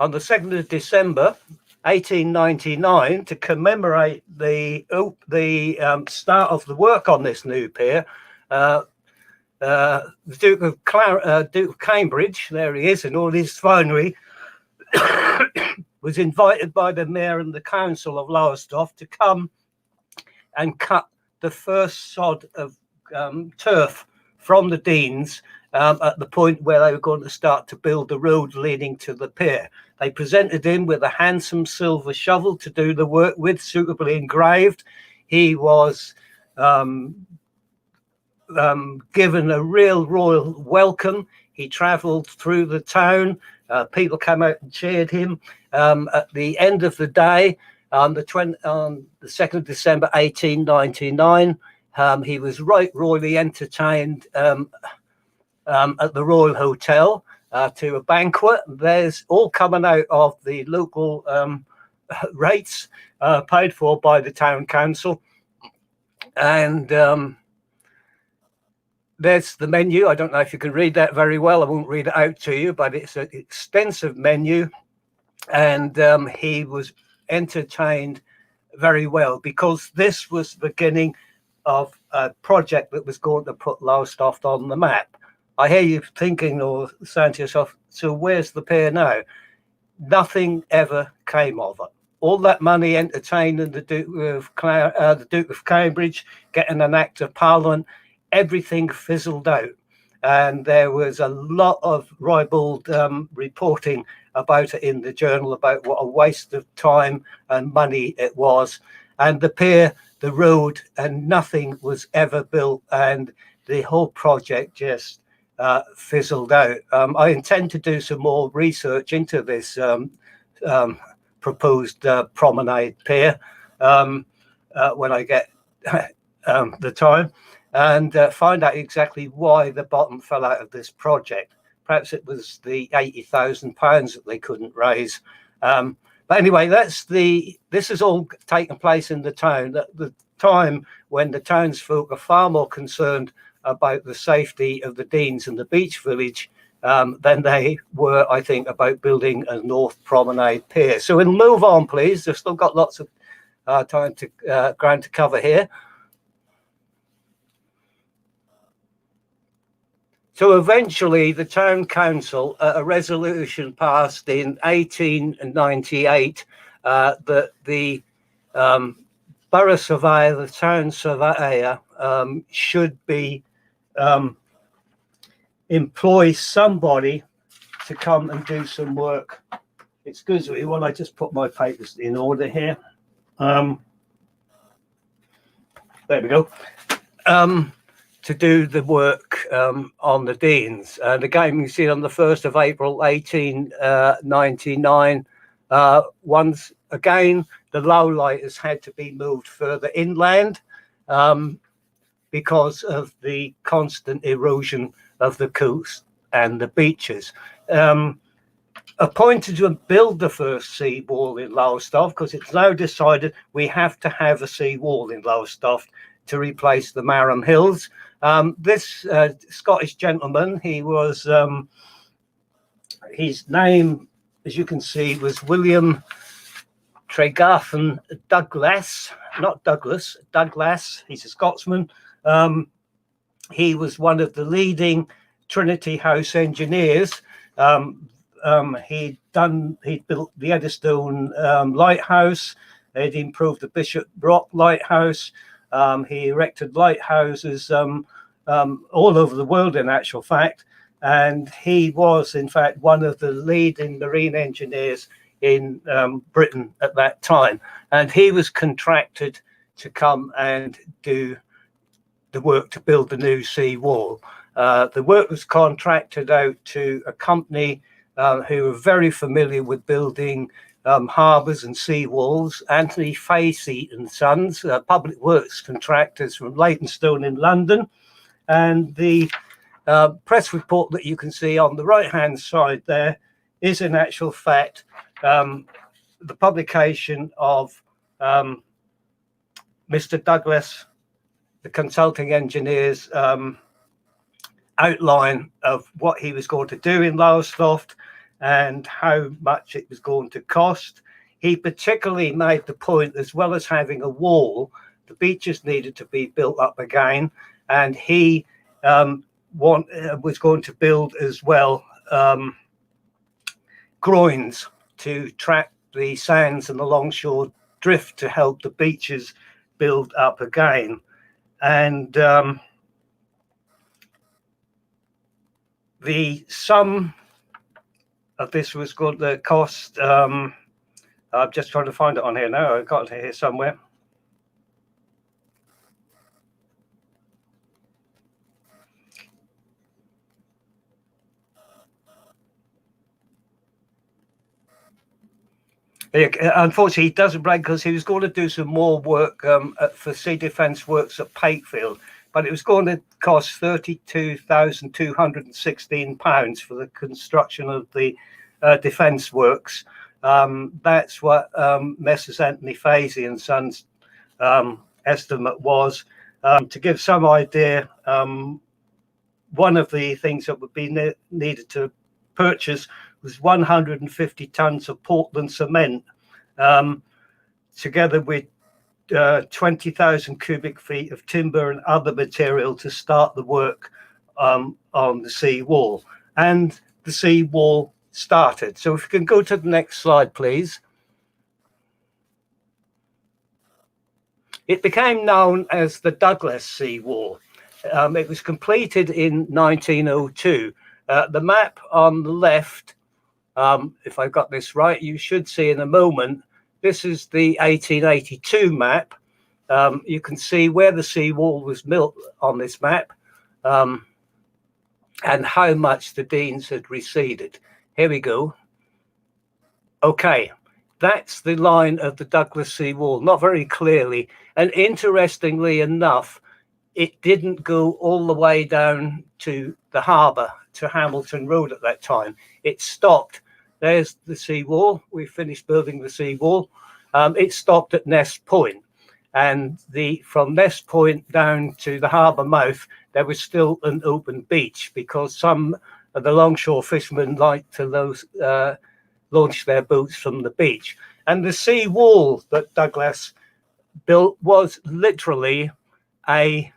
on the 2nd of December 1899, to commemorate the start of the work on this new pier, the Duke of Cambridge, there he is in all his finery, was invited by the mayor and the council of Lowestoft to come and cut the first sod of turf from the Deans at the point where they were going to start to build the road leading to the pier. They presented him with a handsome silver shovel to do the work with, suitably engraved. He was given a real royal welcome. He travelled through the town. People came out and cheered him. At the end of the day, on the 2nd of December 1899, he was royally entertained at the Royal Hotel to a banquet. There's all coming out of the local rates paid for by the town council. And there's the menu. I don't know if you can read that very well. I won't read it out to you, but it's an extensive menu. And he was entertained very well, because this was the beginning of a project that was going to put Lowestoft on the map. I hear you thinking or saying to yourself, so where's the pier now? Nothing ever came of it. All that money entertaining the Duke of Cambridge, getting an Act of Parliament, everything fizzled out. And there was a lot of ribald reporting about it in the journal, about what a waste of time and money it was. And the pier, the road, and nothing was ever built. And the whole project just fizzled out. I intend to do some more research into this proposed promenade pier when I get the time, and find out exactly why the bottom fell out of this project. Perhaps it was the £80,000 that they couldn't raise. But anyway, this is all taking place in the town at the time when the townsfolk are far more concerned about the safety of the Deans and the beach village than they were, I think, about building a North Promenade pier. So we'll move on, please. We've still got lots of ground to cover here. So eventually the town council, a resolution passed in 1898 that the borough surveyor, the town surveyor, should be employ somebody to come and do some work. Excuse me while I just put my papers in order here. There we go. To do the work on the Deans. And again, you see on the 1st of April 1899, once again, the lowlighters had to be moved further inland because of the constant erosion of the coast and the beaches. Appointed to build the first sea wall in Lowestoft, because it's now decided we have to have a sea wall in Lowestoft to replace the Marham Hills. This Scottish gentleman, he was his name, as you can see, was William Tregarthen Douglas, not Douglas, Douglas. He's a Scotsman. He was one of the leading Trinity House engineers. He'd built the Eddystone lighthouse. He'd improved the Bishop Rock lighthouse. He erected lighthouses all over the world, in actual fact. And he was, in fact, one of the leading marine engineers in Britain at that time. And he was contracted to come and do the work to build the new sea wall. The work was contracted out to a company who were very familiar with building harbours and sea walls, Anthony Facey and Sons, public works contractors from Leytonstone in London. And the press report that you can see on the right-hand side there is, in actual fact, the publication of Mr. Douglas, the consulting engineer's outline of what he was going to do in Lowestoft and how much it was going to cost. He particularly made the point, as well as having a wall, the beaches needed to be built up again, and he was going to build as well groins to trap the sands and the longshore drift to help the beaches build up again. And the sum of this was going to cost, I'm just trying to find it on here now, I've got it here somewhere. Unfortunately, he doesn't brag because he was going to do some more work for Sea Defence Works at Pakefield, but it was going to cost £32,216 for the construction of the Defence Works. That's what Messrs. Anthony Facey and Sons estimate was. To give some idea, one of the things that would be needed to purchase was 150 tons of Portland cement, together with 20,000 cubic feet of timber and other material to start the work on the sea wall. And the sea wall started. So if you can go to the next slide, please. It became known as the Douglas Sea Wall. It was completed in 1902. The map on the left, if I've got this right, you should see in a moment, this is the 1882 map. You can see where the seawall was built on this map and how much the Deans had receded. Here we go. Okay, that's the line of the Douglas Sea Wall, not very clearly. And interestingly enough, it didn't go all the way down to the harbour, to Hamilton Road at that time. It stopped. There's the seawall. We finished building the seawall. It stopped at Nest Point. And from Nest Point down to the harbour mouth, there was still an open beach because some of the longshore fishermen liked to launch their boats from the beach. And the sea wall that Douglas built was literally a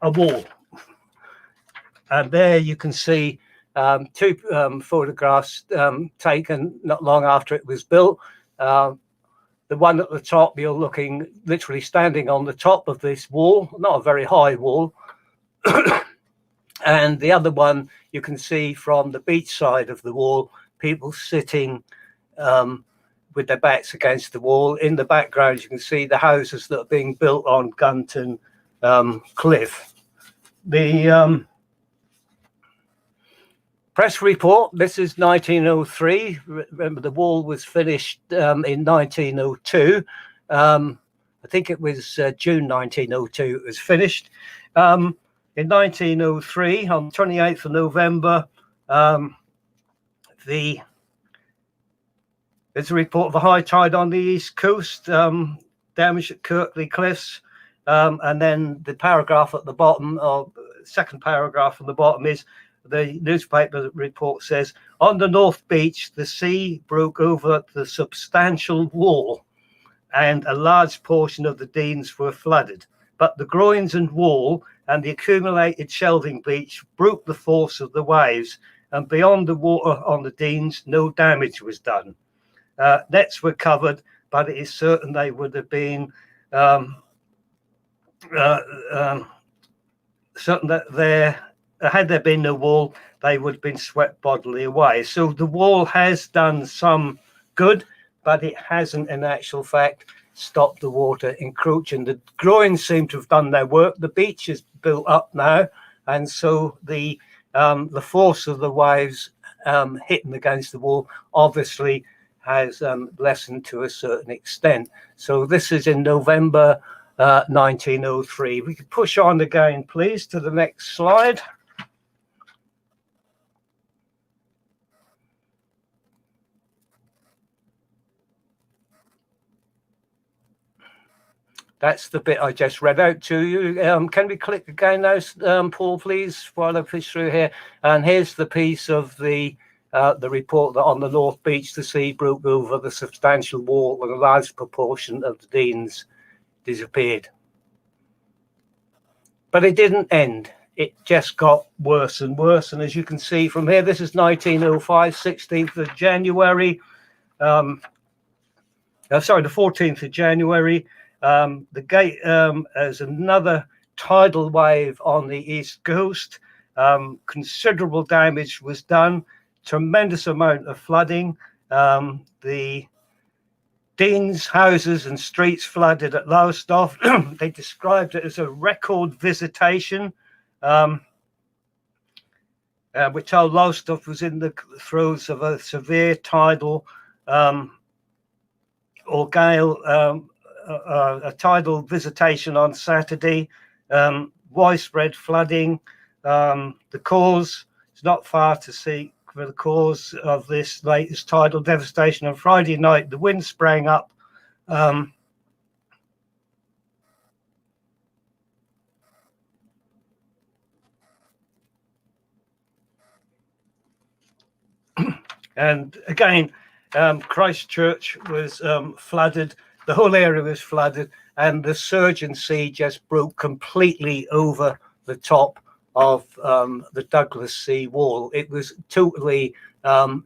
wall. And there you can see two photographs taken not long after it was built. The one at the top, you're literally standing on the top of this wall, not a very high wall. And the other one, you can see from the beach side of the wall, people sitting with their backs against the wall. In the background, you can see the houses that are being built on Gunton Cliff. The press report, this is 1903. Remember, the wall was finished in 1902. I think it was June 1902 it was finished. In 1903, on 28th of November, there's a report of a high tide on the east coast, damage at Kirkley Cliffs. And then the paragraph at the bottom, or second paragraph from the bottom, is the newspaper report says, on the North Beach, the sea broke over the substantial wall and a large portion of the Deans were flooded. But the groins and wall and the accumulated shelving beach broke the force of the waves, and beyond the water on the Deans, no damage was done. Nets were covered, but it is certain they would have been certain that had there been no wall, they would have been swept bodily away. So the wall has done some good, but it hasn't in actual fact stopped the water encroaching. The groins seem to have done their work. The beach is built up now, and so the force of the waves hitting against the wall obviously has lessened to a certain extent. So this is in November 1903. We could push on again, please, to the next slide. That's the bit I just read out to you. Can we click again now, Paul, please, while I push through here? And here's the piece of the report that on the North Beach, the sea broke over the substantial wall and a large proportion of the Deans disappeared. But it didn't end. It just got worse and worse. And as you can see from here, this is 1905, 16th of January. Sorry, the 14th of January. The gate as another tidal wave on the east coast. Considerable damage was done, tremendous amount of flooding. The Dean's houses and streets flooded at Lowestoft. They described it as a record visitation. We're told Lowestoft was in the throes of a severe tidal or gale, a tidal visitation on Saturday, widespread flooding. The cause is not far to seek for the cause of this latest tidal devastation. On Friday night, the wind sprang up. And again, Christchurch was flooded. The whole area was flooded, and the surging sea just broke completely over the top of the Douglas Sea Wall. It was totally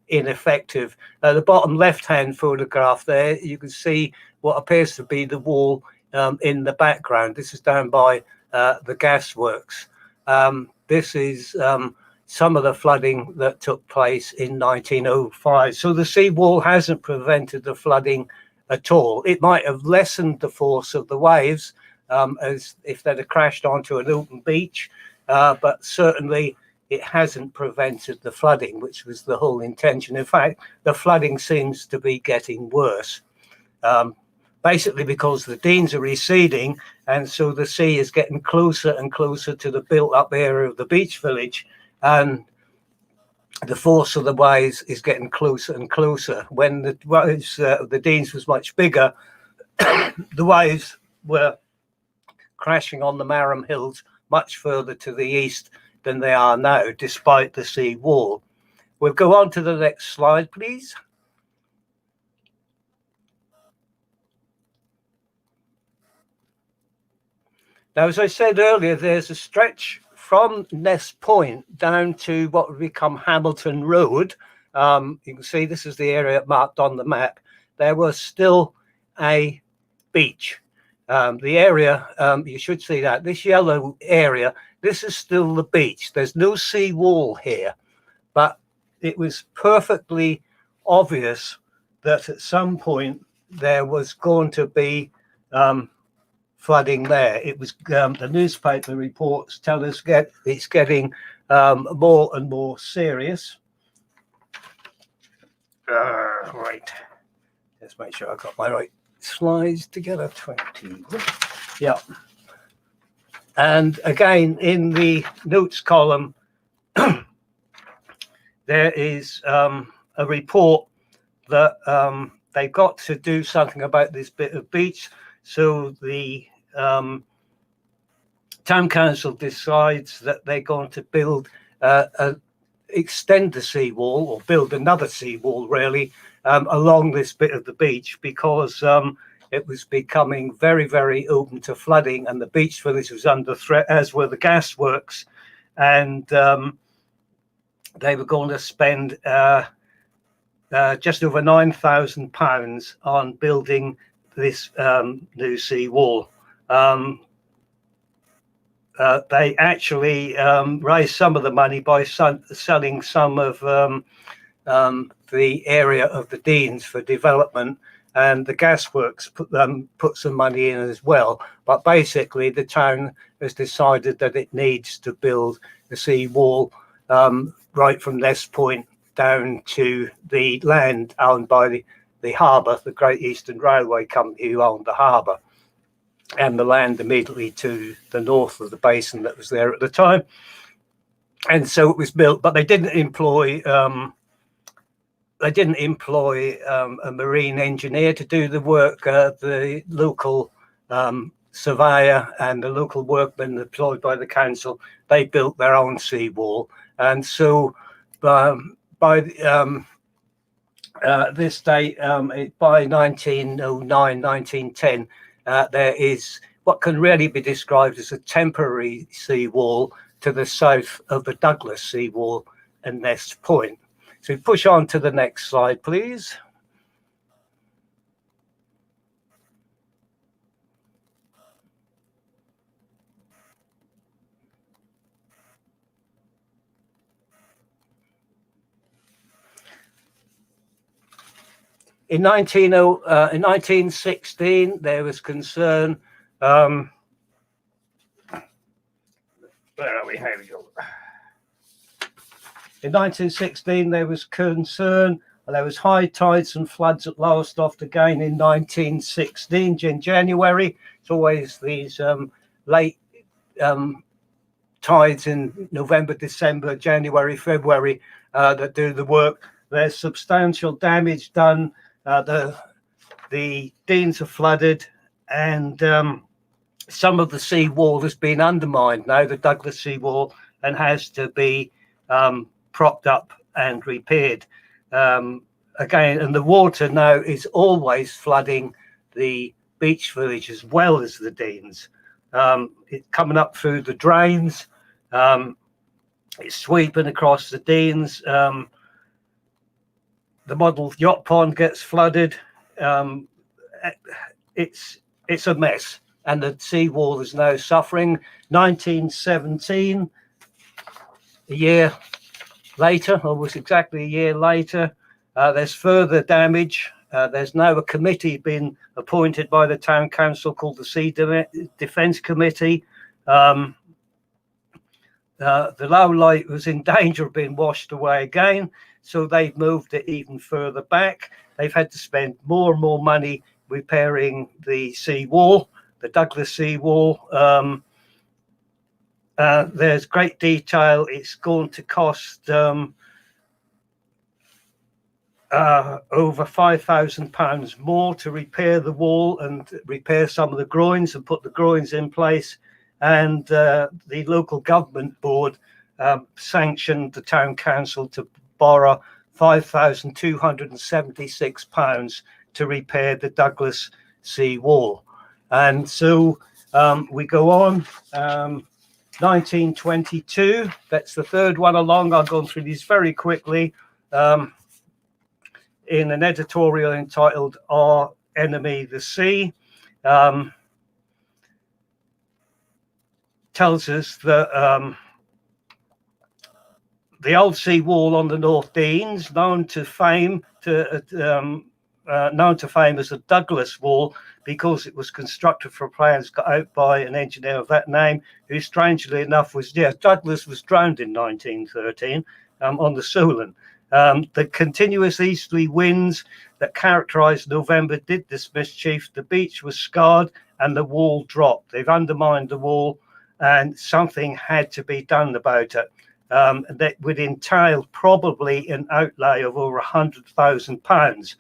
ineffective. At the bottom left-hand photograph there, you can see what appears to be the wall in the background. This is down by the gasworks. This is some of the flooding that took place in 1905. So the seawall hasn't prevented the flooding at all. It might have lessened the force of the waves as if they'd have crashed onto an open beach, but certainly it hasn't prevented the flooding, which was the whole intention. In fact, the flooding seems to be getting worse, basically because the Deans are receding, and so the sea is getting closer and closer to the built-up area of the beach village, and the force of the waves is getting closer and closer. When the waves, the Deans was much bigger, the waves were crashing on the Marham Hills much further to the east than they are now, despite the sea wall. We'll go on to the next slide, please. Now, as I said earlier, there's a stretch from Ness Point down to what would become Hamilton Road. You can see this is the area marked on the map. There was still a beach. The area, you should see that, this yellow area, this is still the beach. There's no sea wall here, but it was perfectly obvious that at some point there was going to be flooding there. It was the newspaper reports tell us it's getting more and more serious. Right, let's make sure I got my right slides together. 20, yeah. And again, in the notes column, there is a report that they've got to do something about this bit of beach. So the town council decides that they're going to build a extend the seawall or build another seawall really along this bit of the beach, because it was becoming very, very open to flooding, and the beach village was under threat, as were the gasworks. And they were going to spend just over £9,000 on building this new seawall. They actually raised some of the money by selling some of the area of the Deans for development, and the gasworks put some money in as well. But basically, the town has decided that it needs to build the seawall right from this point down to the land owned by the harbour, the Great Eastern Railway Company, who owned the harbour, and the land immediately to the north of the basin that was there at the time. And so it was built, but they didn't employ a marine engineer to do the work. The local surveyor and the local workmen employed by the council, they built their own seawall. And so by this date, by 1909, 1910, there is what can really be described as a temporary seawall to the south of the Douglas seawall and Nest Point. So push on to the next slide, please. In 1916, there was concern. Where are we? Here we go. In 1916, there was concern. There was high tides and floods at Lowestoft again in 1916 in January. It's always these late tides in November, December, January, February that do the work. There's substantial damage done. The Deans are flooded, and some of the seawall has been undermined now, the Douglas seawall, and has to be propped up and repaired again. And the water now is always flooding the beach village as well as the Deans. It's coming up through the drains. It's sweeping across the Deans. The model yacht pond gets flooded. It's a mess, and the seawall is now suffering. 1917, a year later, almost exactly a year later, there's further damage. There's now a committee been appointed by the town council called the Sea Defence Committee. The low light was in danger of being washed away again, so they've moved it even further back. They've had to spend more and more money repairing the seawall, the Douglas seawall. There's great detail. It's going to cost over £5,000 more to repair the wall and repair some of the groins and put the groins in place. And the local government board sanctioned the town council to borrow £5,276 to repair the Douglas sea wall. And so we go on. 1922, that's the third one along. I'll go through these very quickly. In an editorial entitled Our Enemy, the Sea, tells us that the old sea wall on the North Deans, known to fame as the Douglas Wall, because it was constructed from plans got out by an engineer of that name, who strangely enough was, Douglas was drowned in 1913 on the Solent. The continuous easterly winds that characterized November did this mischief. The beach was scarred and the wall dropped. They've undermined the wall, and something had to be done about it. That would entail probably an outlay of over £100,000.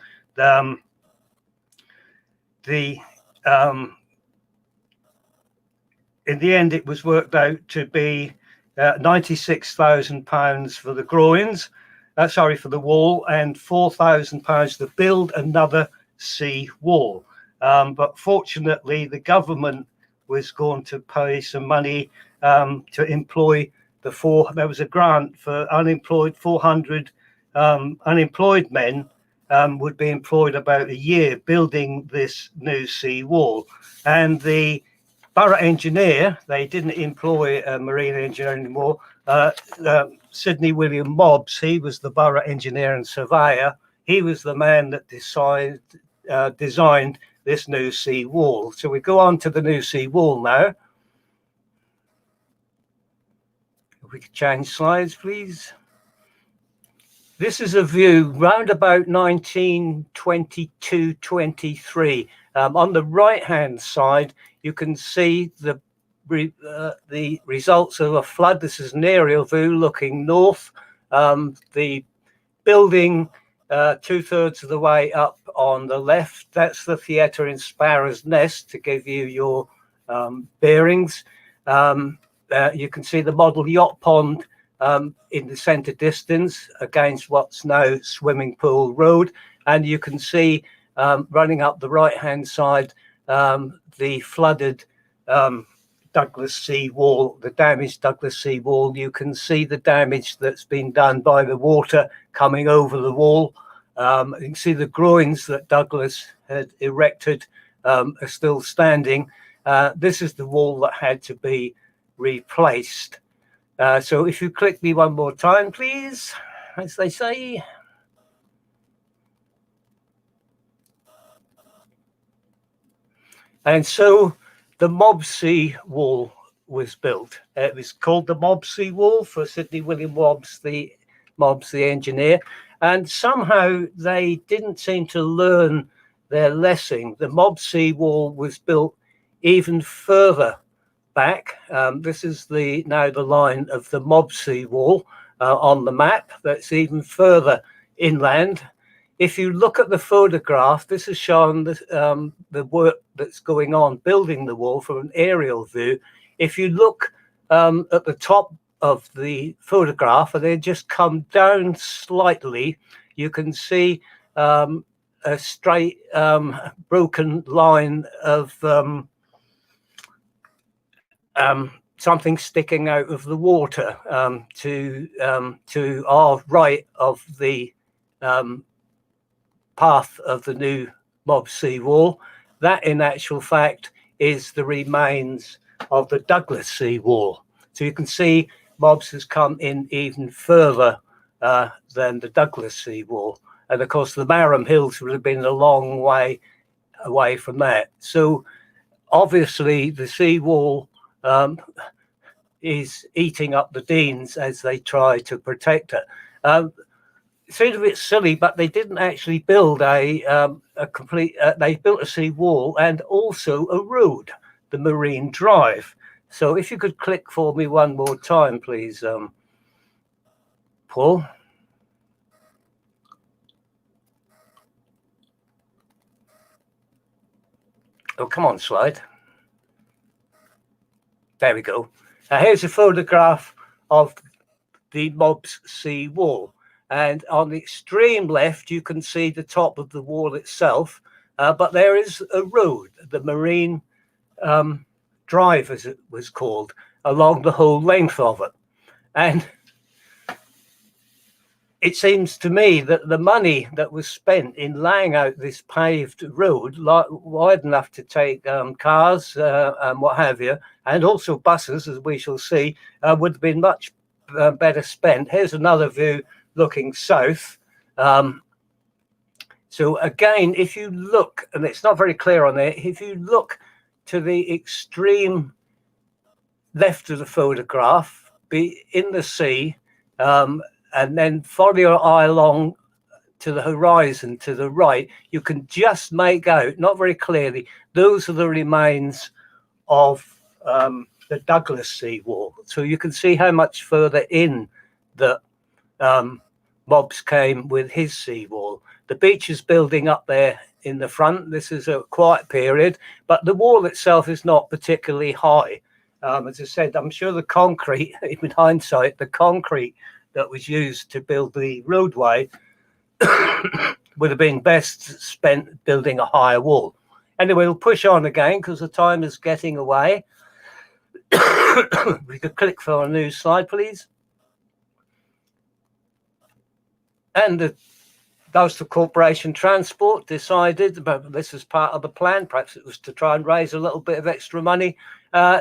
In the end, it was worked out to be £96,000 for the groins, for the wall, and £4,000 to build another sea wall. But fortunately, the government was going to pay some money to employ there was a grant for 400 unemployed men would be employed about a year building this new sea wall. And the borough engineer, they didn't employ a marine engineer anymore. Sidney William Mobbs, he was the borough engineer and surveyor. He was the man that designed this new sea wall. So we go on to the new sea wall now. If we could change slides, please. This is a view round about 1922-23. On the right-hand side, you can see the results of a flood. This is an aerial view looking north. The building 2/3 of the way up on the left, that's the theatre in Sparrow's Nest, to give you your bearings. You can see the model yacht pond in the centre distance against what's now Swimming Pool Road. And you can see running up the right-hand side, the flooded Douglas Sea Wall, the damaged Douglas Sea Wall. You can see the damage that's been done by the water coming over the wall. You can see the groins that Douglas had erected are still standing. This is the wall that had to be replaced. So if you click me one more time, please, as they say. And so the Mobsey Wall was built. It was called the Mobsey Wall for Sidney William Mobbs, the engineer. And somehow they didn't seem to learn their lesson. The Mobsey Wall was built even further back. This is now the line of the Mobsey Wall on the map. That's even further inland. If you look at the photograph, this is showing the work that's going on building the wall from an aerial view. If you look at the top of the photograph and then just come down slightly, you can see a straight broken line of something sticking out of the water to our right of the path of the new Mobsey Wall. That, in actual fact, is the remains of the Douglas Sea Wall. So you can see Mobbs has come in even further than the Douglas Sea Wall. And of course, the Marham Hills would have been a long way away from that. So obviously, the sea wall is eating up the Deans as they try to protect it. It seems a bit silly, but they didn't actually build a complete. They built a sea wall and also a road, the Marine Drive. So if you could click for me one more time, please, Paul. Oh, come on, slide. There we go. Now here's a photograph of the Mobsey Wall. And on the extreme left, you can see the top of the wall itself. But there is a road, the Marine Drive, as it was called, along the whole length of it. And it seems to me that the money that was spent in laying out this paved road, wide enough to take cars and what have you, and also buses, as we shall see, would have been much better spent. Here's another view looking south. So again, if you look, and it's not very clear on there, if you look to the extreme left of the photograph, be in the sea, and then follow your eye along to the horizon to the right, you can just make out, not very clearly, those are the remains of the Douglas Sea Wall. So you can see how much further in the Mobbs came with his seawall. The beach is building up there in the front. This is a quiet period, but the wall itself is not particularly high. As I said, I'm sure the concrete, in hindsight, the concrete that was used to build the roadway would have been best spent building a higher wall. Anyway, we'll push on again because the time is getting away. We could click for a new slide, please. And the Lowestoft Corporation Transport decided, but this was part of the plan, perhaps it was to try and raise a little bit of extra money.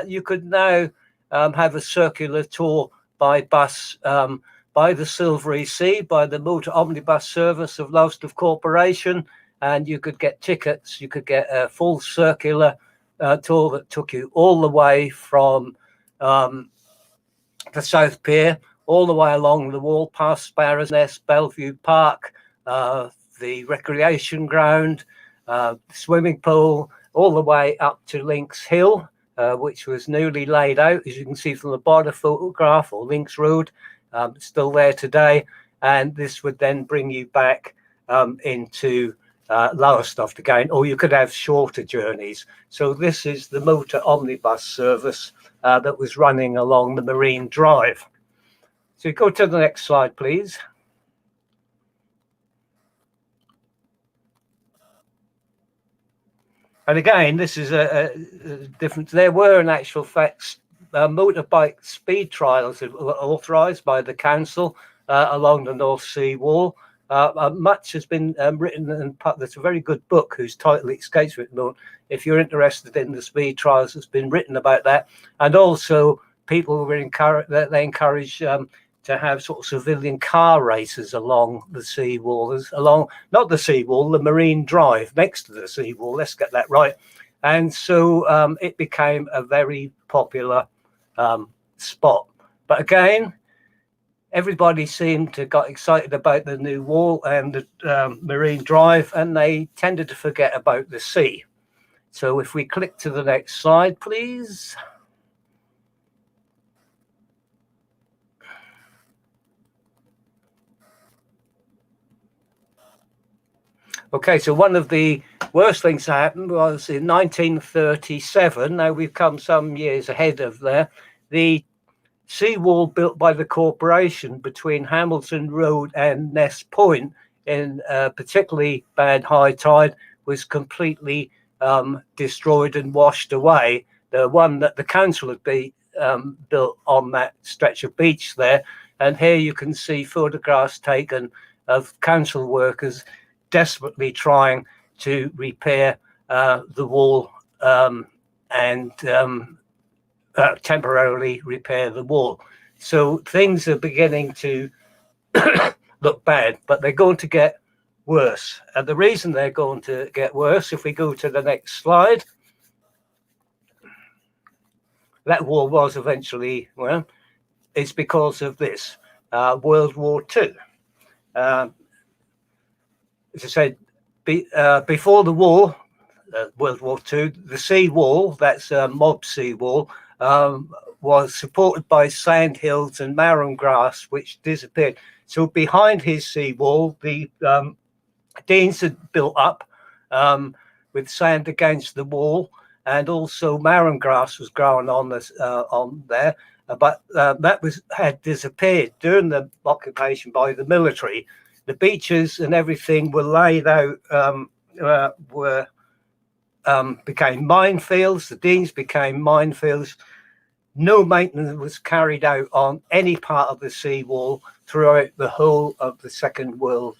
You could now have a circular tour by bus by the Silvery Sea, by the motor omnibus service of Lowestoft Corporation, and you could get tickets. You could get a full circular tour that took you all the way from the South Pier, all the way along the wall, past Sparrow's Nest, Bellevue Park, the recreation ground, swimming pool, all the way up to Links Hill, which was newly laid out, as you can see from the bottom photograph, or Links Road, still there today. And this would then bring you back into Lowestoft again, or you could have shorter journeys. So this is the motor omnibus service that was running along the Marine Drive. So go to the next slide, please. And again, this is a difference. There were, in actual fact, motorbike speed trials authorised by the council along the North Sea Wall. Much has been written, and there's a very good book whose title escapes me. If you're interested in the speed trials, it's been written about that. And also, people were encouraged. They encourage to have sort of civilian car races along the seawall, along not the seawall, the Marine Drive next to the seawall. Let's get that right. And so it became a very popular spot. But again, everybody seemed to got excited about the new wall and the Marine Drive, and they tended to forget about the sea. So if we click to the next slide, please. Okay, so one of the worst things that happened was in 1937. Now we've come some years ahead of there. The seawall built by the corporation between Hamilton Road and Ness Point in particularly bad high tide was completely destroyed and washed away. The one that the council had built on that stretch of beach there. And here you can see photographs taken of council workers desperately trying to repair the wall and temporarily repair the wall. So things are beginning to look bad, but they're going to get worse. And the reason they're going to get worse, if we go to the next slide, that wall was eventually, well, it's because of this, World War II. As I said, before the war, World War II, the sea wall, that's mob sea wall, was supported by sand hills and marram grass, which disappeared. So behind his sea wall, the Deans had built up with sand against the wall, and also marram grass was growing on this on there, but that had disappeared during the occupation by the military. The beaches and everything were laid out, became minefields. The Deans became minefields. No maintenance was carried out on any part of the seawall throughout the whole of the Second World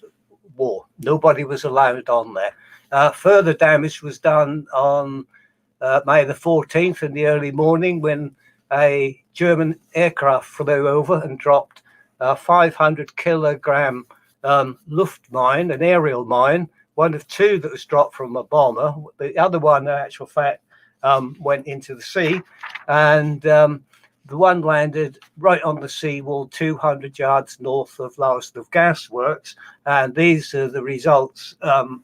War. Nobody was allowed on there. Further damage was done on May the 14th in the early morning when a German aircraft flew over and dropped a 500 kilogram Luft mine, an aerial mine, one of two that was dropped from a bomber. The other one, in actual fact, went into the sea, and the one landed right on the seawall 200 yards north of Lowestoft Gasworks, and these are the results, the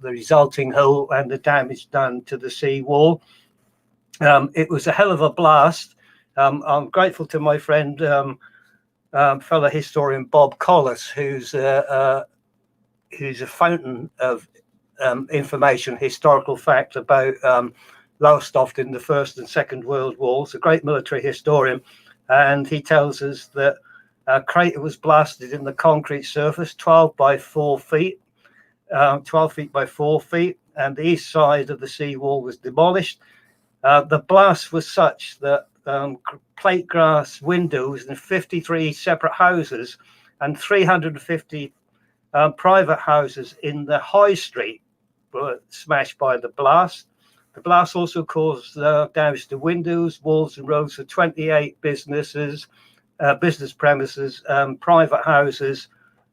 resulting hole and the damage done to the seawall. It was a hell of a blast. I'm grateful to my friend, fellow historian Bob Collis, who's a fountain of information, historical fact about Lowestoft in the First and Second World Wars, a great military historian, and he tells us that a crater was blasted in the concrete surface, 12 by 4 feet, 12 feet by 4 feet, and the east side of the seawall was demolished. The blast was such that plate glass windows in 53 separate houses and 350 private houses in the high street were smashed by the blast. The blast also caused damage to windows, walls, and roads for 28 businesses, business premises, private houses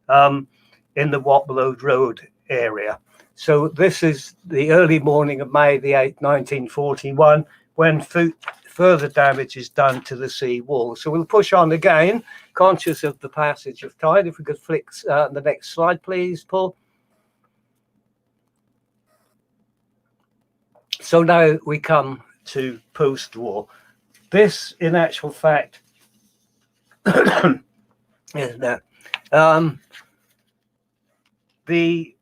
in the Wattlowed Road area. So this is the early morning of May the 8th, 1941, when further damage is done to the sea wall. So we'll push on again, conscious of the passage of time. If we could flick the next slide, please, Paul. So now we come to post-war. This, in actual fact, is now the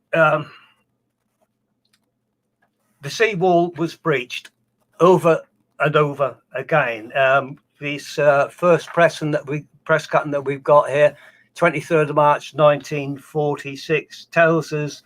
seawall was breached over and over again. This first press cutting that we've got here, 23rd of March 1946, tells us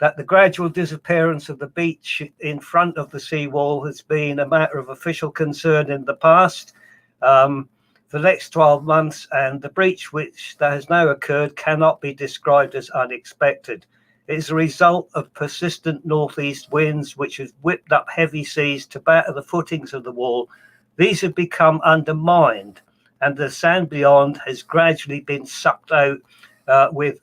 that the gradual disappearance of the beach in front of the seawall has been a matter of official concern in the past for the next 12 months, and the breach which that has now occurred cannot be described as unexpected. It is a result of persistent northeast winds which have whipped up heavy seas to batter the footings of the wall. These have become undermined, and the sand beyond has gradually been sucked out with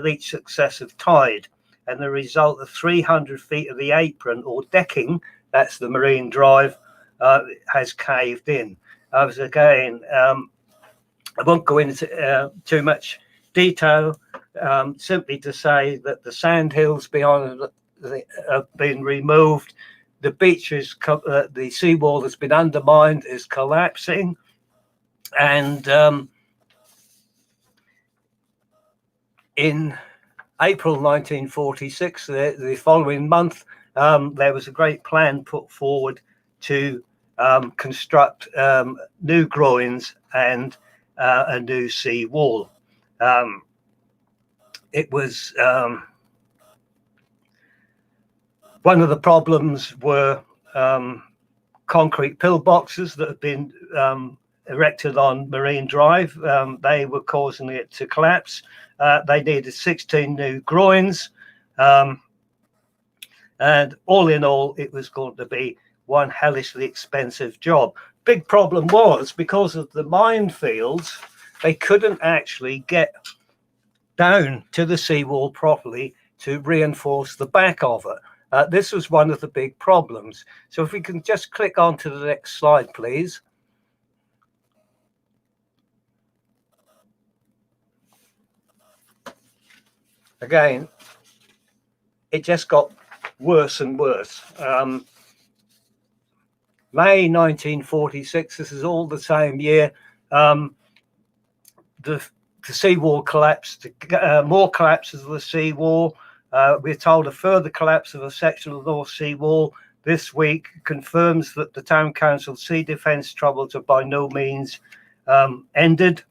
each successive tide. And the result of 300 feet of the apron or decking, that's the marine drive, has caved in. Again, I won't go into too much detail, simply to say that the sand hills beyond have been removed. The beaches, the seawall has been undermined, is collapsing, and in April 1946, the following month, there was a great plan put forward to construct new groins and a new sea wall. It was one of the problems were concrete pillboxes that had been erected on Marine Drive. They were causing it to collapse. They needed 16 new groins, and all in all, it was going to be one hellishly expensive job. Big problem was, because of the minefields, they couldn't actually get down to the seawall properly to reinforce the back of it. This was one of the big problems. So if we can just click on to the next slide, please. Again, it just got worse and worse. May 1946, this is all the same year, the seawall collapsed, more collapses of the seawall. We're told a further collapse of a section of the North Seawall this week confirms that the Town Council sea defence troubles are by no means ended.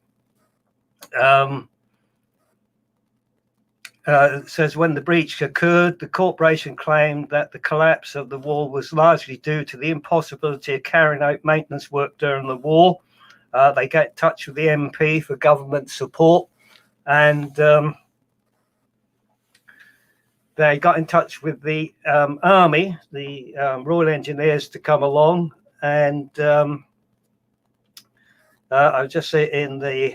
It says when the breach occurred, the corporation claimed that the collapse of the wall was largely due to the impossibility of carrying out maintenance work during the war. They get in touch with the MP for government support, and they got in touch with the Army, the Royal Engineers, to come along. And I'll just say in the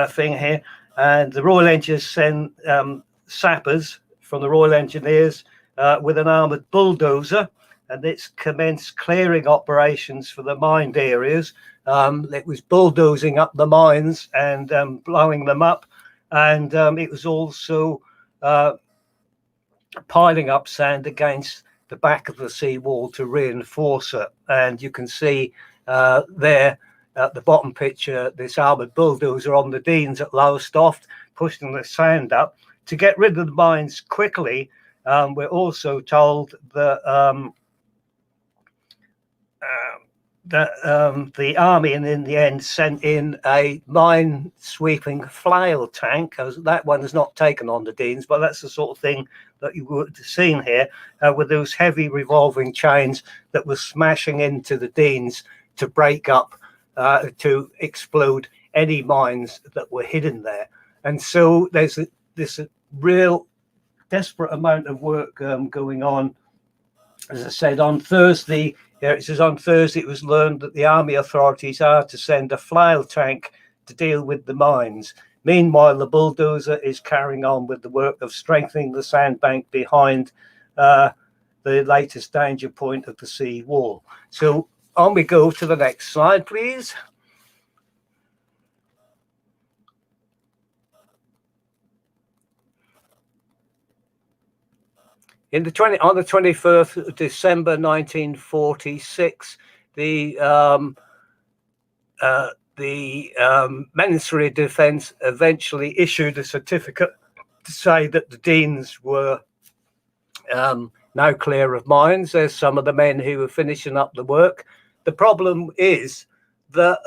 thing here, and the Royal Engineers send sappers from the Royal Engineers with an armoured bulldozer, and it's commenced clearing operations for the mined areas. It was bulldozing up the mines and blowing them up, and it was also piling up sand against the back of the seawall to reinforce it. And you can see there at the bottom picture, this armoured bulldozer on the Deans at Lowestoft, pushing the sand up. To get rid of the mines quickly, We're also told that the army, and in the end, sent in a mine-sweeping flail tank. That one is not taken on the Deans, but that's the sort of thing that you would have seen here, with those heavy revolving chains that were smashing into the Deans to break up, to explode any mines that were hidden there. And so there's this real desperate amount of work going on. As I said, on Thursday, it says on Thursday it was learned that the army authorities are to send a flail tank to deal with the mines. Meanwhile, the bulldozer is carrying on with the work of strengthening the sandbank behind the latest danger point of the sea wall. So on we go to the next slide, please. On the 21st of December 1946, the Ministry of Defence eventually issued a certificate to say that the Deans were now clear of mines. There's some of the men who were finishing up the work. The problem is that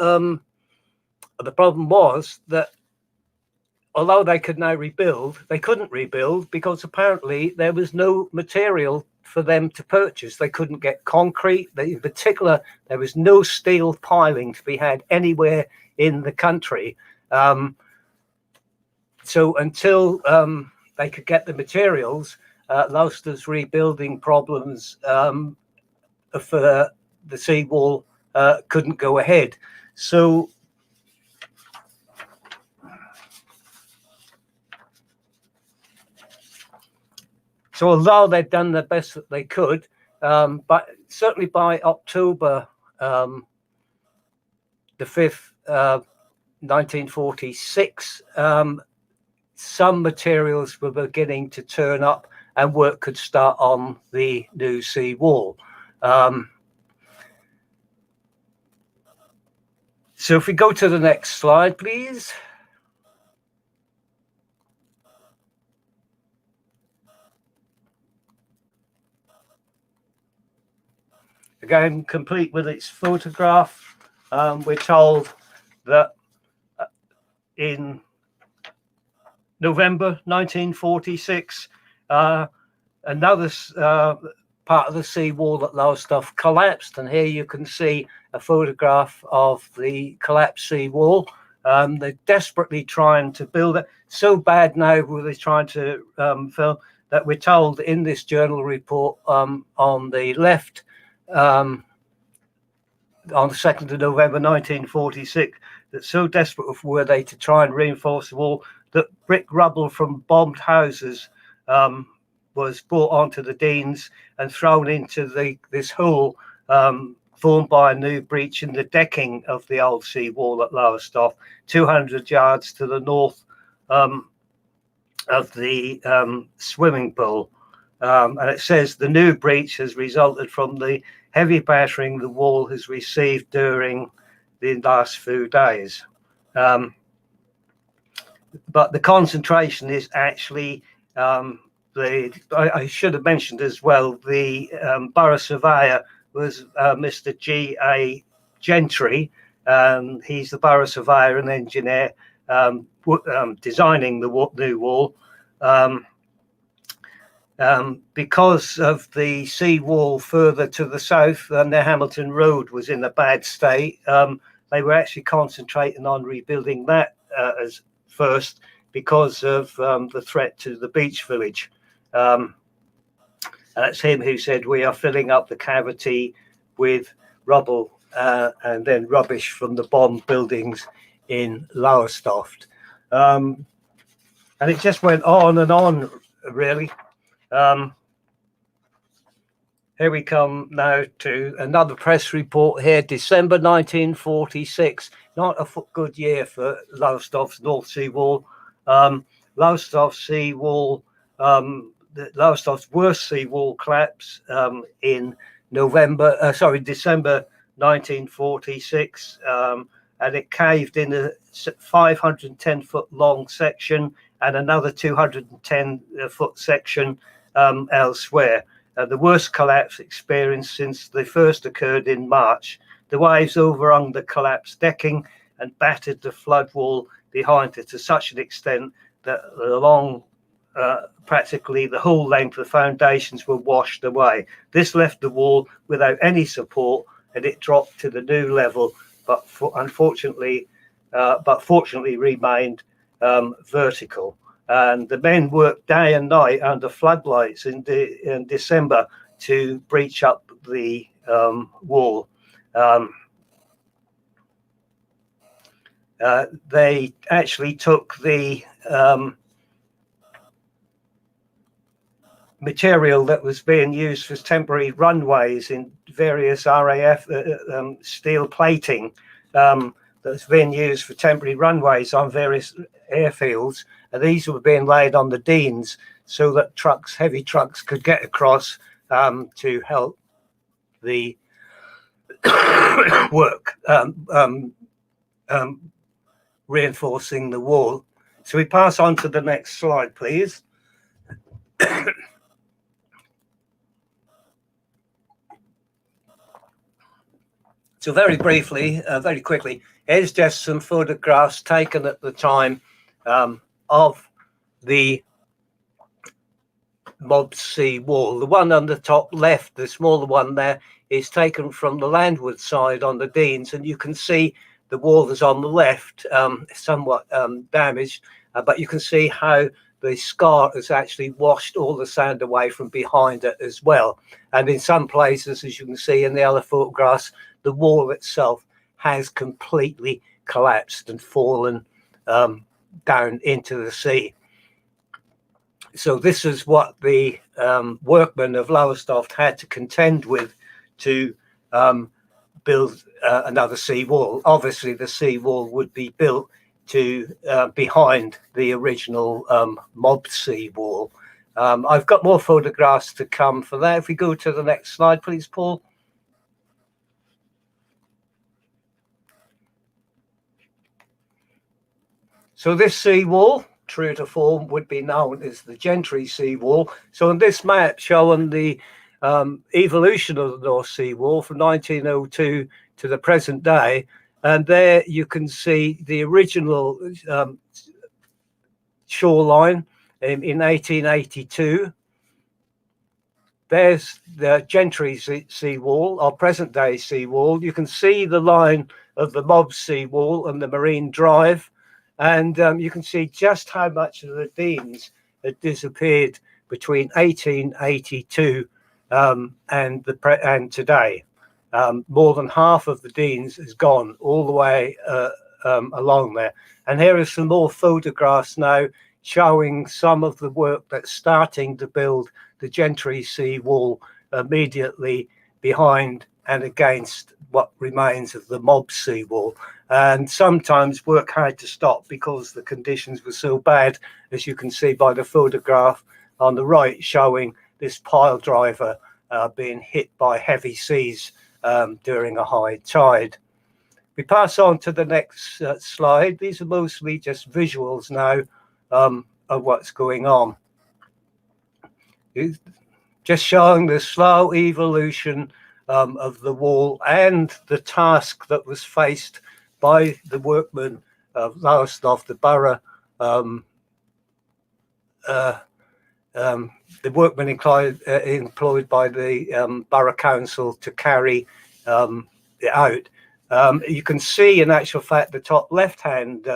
although they could now rebuild, they couldn't rebuild because apparently there was no material for them to purchase. They couldn't get concrete. In particular, there was no steel piling to be had anywhere in the country. So until they could get the materials, Lowestoft's rebuilding problems for the seawall couldn't go ahead. So although they'd done the best that they could, but certainly by October the 5th, 1946, some materials were beginning to turn up and work could start on the new sea wall. So if we go to the next slide, please. Again, complete with its photograph. We're told that in November 1946, another part of the seawall at Lowestoft collapsed, and here you can see a photograph of the collapsed seawall. They're desperately trying to build it. So bad now were they trying to film that we're told in this journal report on the left, on the 2nd of November 1946, that so desperate were they to try and reinforce the wall that brick rubble from bombed houses was brought onto the Deans and thrown into this hole formed by a new breach in the decking of the old sea wall at Lowestoft, 200 yards to the north of the swimming pool. And it says the new breach has resulted from the heavy battering the wall has received during the last few days. But the concentration is actually, I should have mentioned as well, the borough surveyor was Mr. G.A. Gentry. He's the borough surveyor and engineer designing the new wall. Because of the sea wall further to the south and the Hamilton Road was in a bad state, they were actually concentrating on rebuilding that as first because of the threat to the beach village. That's him who said, "We are filling up the cavity with rubble and then rubbish from the bombed buildings in Lowestoft." And it just went on and on, really. Here we come now to another press report here, December 1946. Not a good year for Lowestoft's North Sea Wall. Lowestoft Sea Wall, Lowestoft's worst sea wall collapse in December 1946, and it caved in a 510-foot long section and another 210-foot section elsewhere. The worst collapse experienced since they first occurred in March. The waves overhung the collapsed decking and battered the flood wall behind it to such an extent that along practically the whole length of the foundations were washed away. This left the wall without any support, and it dropped to the new level, but fortunately remained vertical. And the men worked day and night under floodlights in December to breach up the wall. They actually took the material that was being used for temporary runways in various RAF steel plating that's being used for temporary runways on various airfields, and these were being laid on the Deans so that heavy trucks could get across to help the work reinforcing the wall. So we pass on to the next slide, please. So very briefly, very quickly, here's just some photographs taken at the time of the Mob C wall. The one on the top left, the smaller one there, is taken from the landward side on the Deans, and you can see the wall that's on the left, somewhat damaged, but you can see how the scar has actually washed all the sand away from behind it as well. And in some places, as you can see in the other photographs, the wall itself has completely collapsed and fallen down into the sea. So this is what the workmen of Lowestoft had to contend with to build another sea wall. Obviously, the sea wall would be built to behind the original Mob sea wall. I've got more photographs to come for that. If we go to the next slide, please, Paul. So this sea wall, true to form, would be known as the Gentry sea wall. So on this map showing the evolution of the North Sea Wall from 1902 to the present day, and there you can see the original shoreline in 1882. There's the Gentry sea wall, our present day sea wall. You can see the line of the Mob sea wall and the Marine Drive. And you can see just how much of the Deans had disappeared between 1882 and today. More than half of the Deans is gone all the way along there. And here are some more photographs now showing some of the work that's starting to build the Gentry sea wall immediately behind and against what remains of the Mob sea wall. And sometimes work had to stop because the conditions were so bad, as you can see by the photograph on the right showing this pile driver being hit by heavy seas during a high tide. We pass on to the next slide. These are mostly just visuals now of what's going on. Just showing the slow evolution of the wall and the task that was faced by the workmen of Lowestoft, the borough, the workmen employed by the borough council to carry it out. You can see, in actual fact, the top left-hand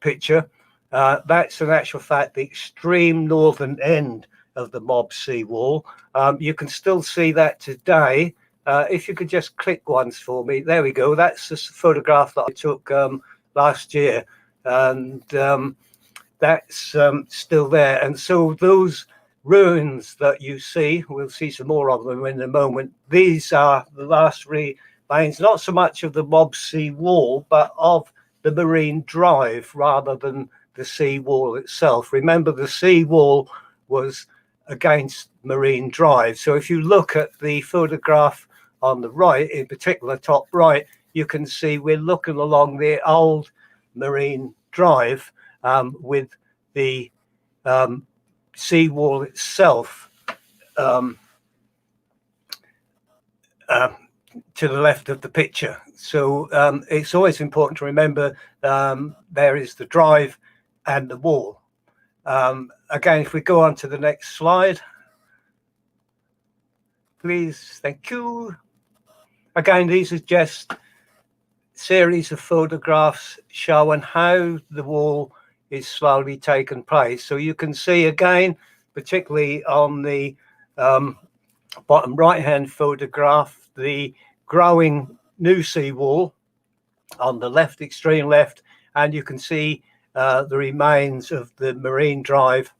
picture. That's, in actual fact, the extreme northern end of the Mob sea wall. You can still see that today. If you could just click once for me. There we go. That's a photograph that I took last year. And that's still there. And so those ruins that you see, we'll see some more of them in a moment. These are the last remains, not so much of the Mob sea wall, but of the Marine Drive rather than the sea wall itself. Remember, the sea wall was against Marine Drive. So if you look at the photograph on the right, in particular top right, you can see we're looking along the old Marine Drive with the seawall itself to the left of the picture. So it's always important to remember there is the drive and the wall. Again, if we go on to the next slide, please. Thank you. Again, these are just series of photographs showing how the wall is slowly taking place. So you can see again, particularly on the bottom right hand photograph, the growing new seawall on the left, extreme left, and you can see the remains of the marine drive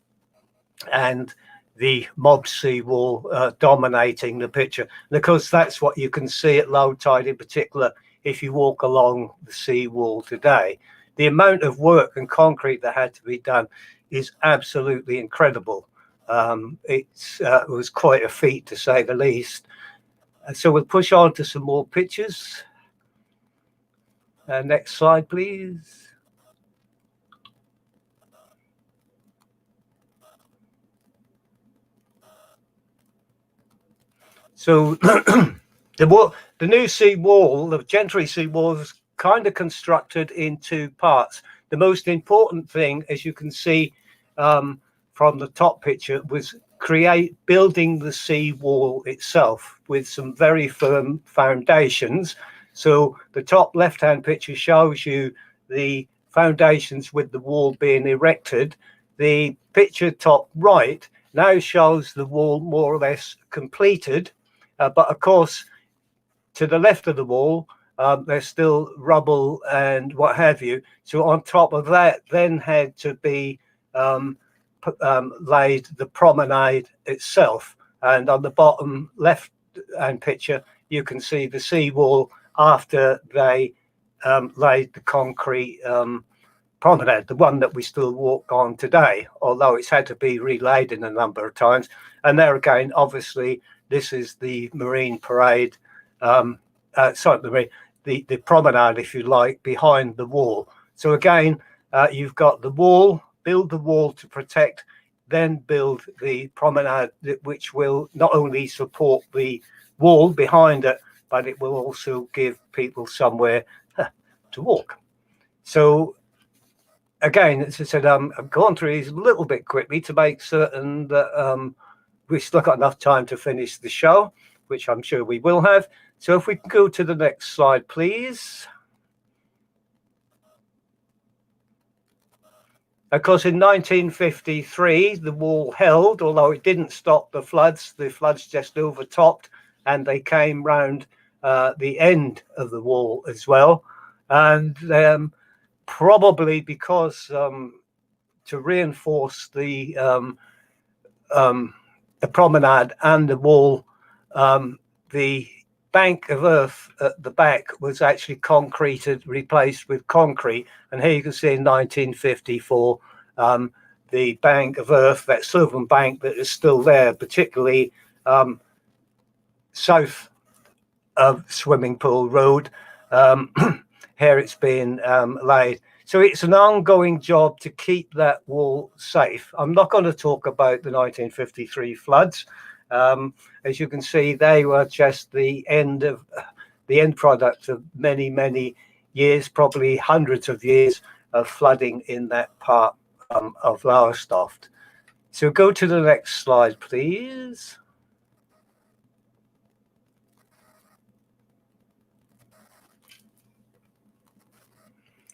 and the mob seawall dominating the picture. And of course, that's what you can see at low tide in particular if you walk along the seawall today. The amount of work and concrete that had to be done is absolutely incredible. It was quite a feat, to say the least. So we'll push on to some more pictures. Next slide, please. So the new sea wall, the gentry sea wall, was kind of constructed in two parts. The most important thing, as you can see from the top picture, was building the sea wall itself with some very firm foundations. So the top left-hand picture shows you the foundations with the wall being erected. The picture top right now shows the wall more or less completed. But of course, to the left of the wall, there's still rubble and what have you. So on top of that, then had to be laid the promenade itself. And on the bottom left hand picture, you can see the seawall after they laid the concrete promenade, the one that we still walk on today, although it's had to be relaid in a number of times. And there again, obviously, this is the marine parade, the promenade, if you like, behind the wall. So again, you've got the wall, build the wall to protect, then build the promenade, which will not only support the wall behind it, but it will also give people somewhere to walk. So again, as I said, I've gone through these a little bit quickly to make certain that we've still got enough time to finish the show, which I'm sure we will have. So if we can go to the next slide, please. Of course, in 1953, the wall held, although it didn't stop the floods. The floods just overtopped and they came round the end of the wall as well. And probably because to reinforce the promenade and the wall, the bank of earth at the back was actually concreted, replaced with concrete. And here you can see in 1954, the bank of earth, that Sylvan bank that is still there, particularly south of Swimming Pool Road. Here it's been laid. So it's an ongoing job to keep that wall safe. I'm not going to talk about the 1953 floods. As you can see, they were just the end product of many, many years, probably hundreds of years of flooding in that part of Lowestoft. So go to the next slide, please.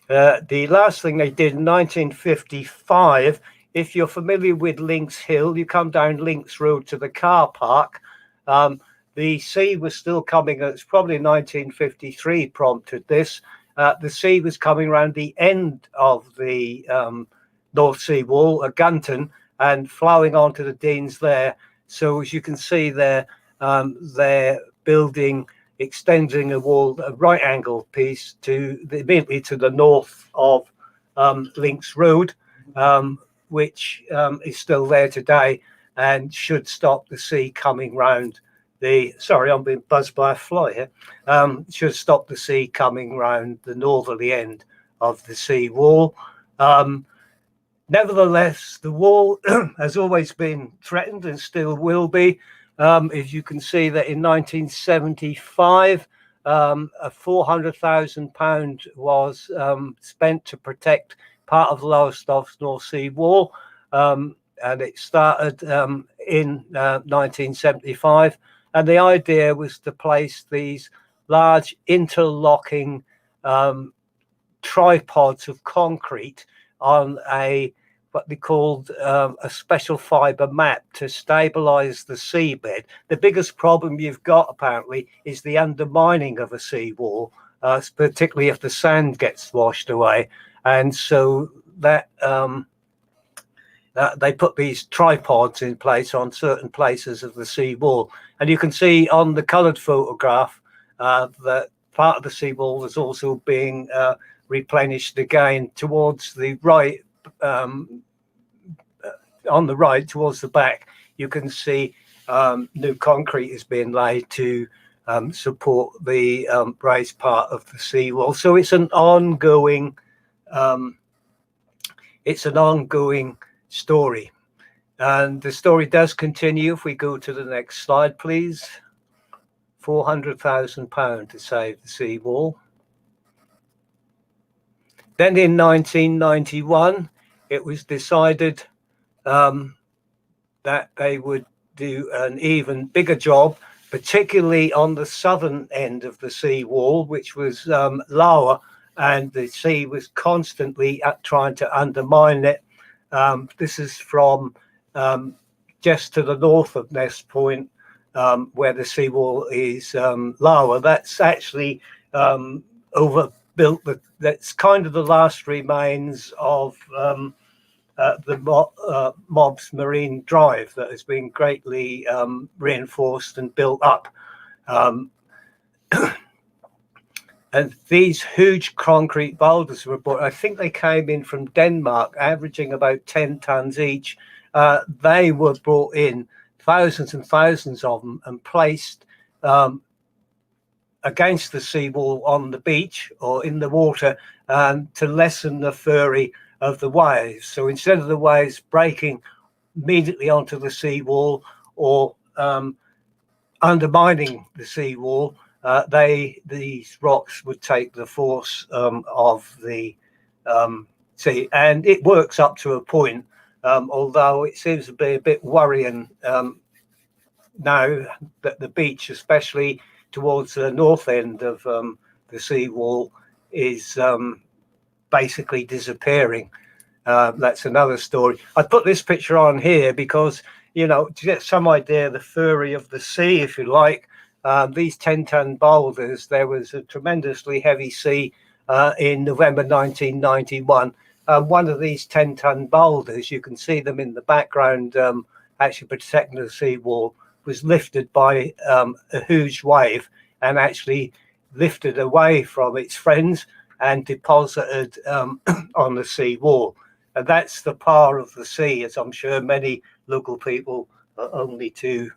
The last thing they did in 1955, if you're familiar with Links Hill, you come down Links Road to the car park. The sea was still coming. It's probably 1953 prompted this. The sea was coming around the end of the North Sea Wall at Gunton and flowing onto the Deans there. So as you can see there, they're building, extending a wall, a right angle piece immediately to the north of Links Road, which is still there today and should stop the sea coming round sorry, I'm being buzzed by a fly here, should stop the sea coming round the northerly end of the sea wall. Nevertheless, the wall has always been threatened and still will be. As you can see that in 1975, a £400,000 was spent to protect part of Lowestoft's North Sea wall. And it started in 1975. And the idea was to place these large interlocking tripods of concrete on what they called a special fiber mat to stabilize the seabed. The biggest problem you've got apparently is the undermining of a seawall, particularly if the sand gets washed away. And so that they put these tripods in place on certain places of the seawall. And you can see on the colored photograph that part of the seawall was also being replenished again towards the right. On the right towards the back, you can see new concrete is being laid to support the raised part of the seawall. So it's an ongoing story, and the story does continue. If we go to the next slide, please. £400,000 to save the seawall. Then in 1991, it was decided that they would do an even bigger job, particularly on the southern end of the seawall, which was lower, and the sea was constantly trying to undermine it. This is from just to the north of Nest Point, where the seawall is lower. That's actually overbuilt. That's kind of the last remains of the Mob's Marine Drive that has been greatly reinforced and built up. And these huge concrete boulders were brought, I think they came in from Denmark, averaging about 10 tons each. They were brought in, thousands and thousands of them, and placed against the seawall on the beach or in the water to lessen the fury of the waves. So instead of the waves breaking immediately onto the seawall or undermining the seawall, these rocks would take the force of the sea, and it works up to a point. Although it seems to be a bit worrying now that the beach, especially towards the north end of the seawall, is basically disappearing. That's another story. I put this picture on here because, you know, to get some idea of the fury of the sea, if you like, these 10-ton boulders, there was a tremendously heavy sea in November 1991. One of these 10-ton boulders, you can see them in the background, actually protecting the seawall, was lifted by a huge wave and actually lifted away from its friends and deposited on the sea wall. And that's the power of the sea, as I'm sure many local people are only too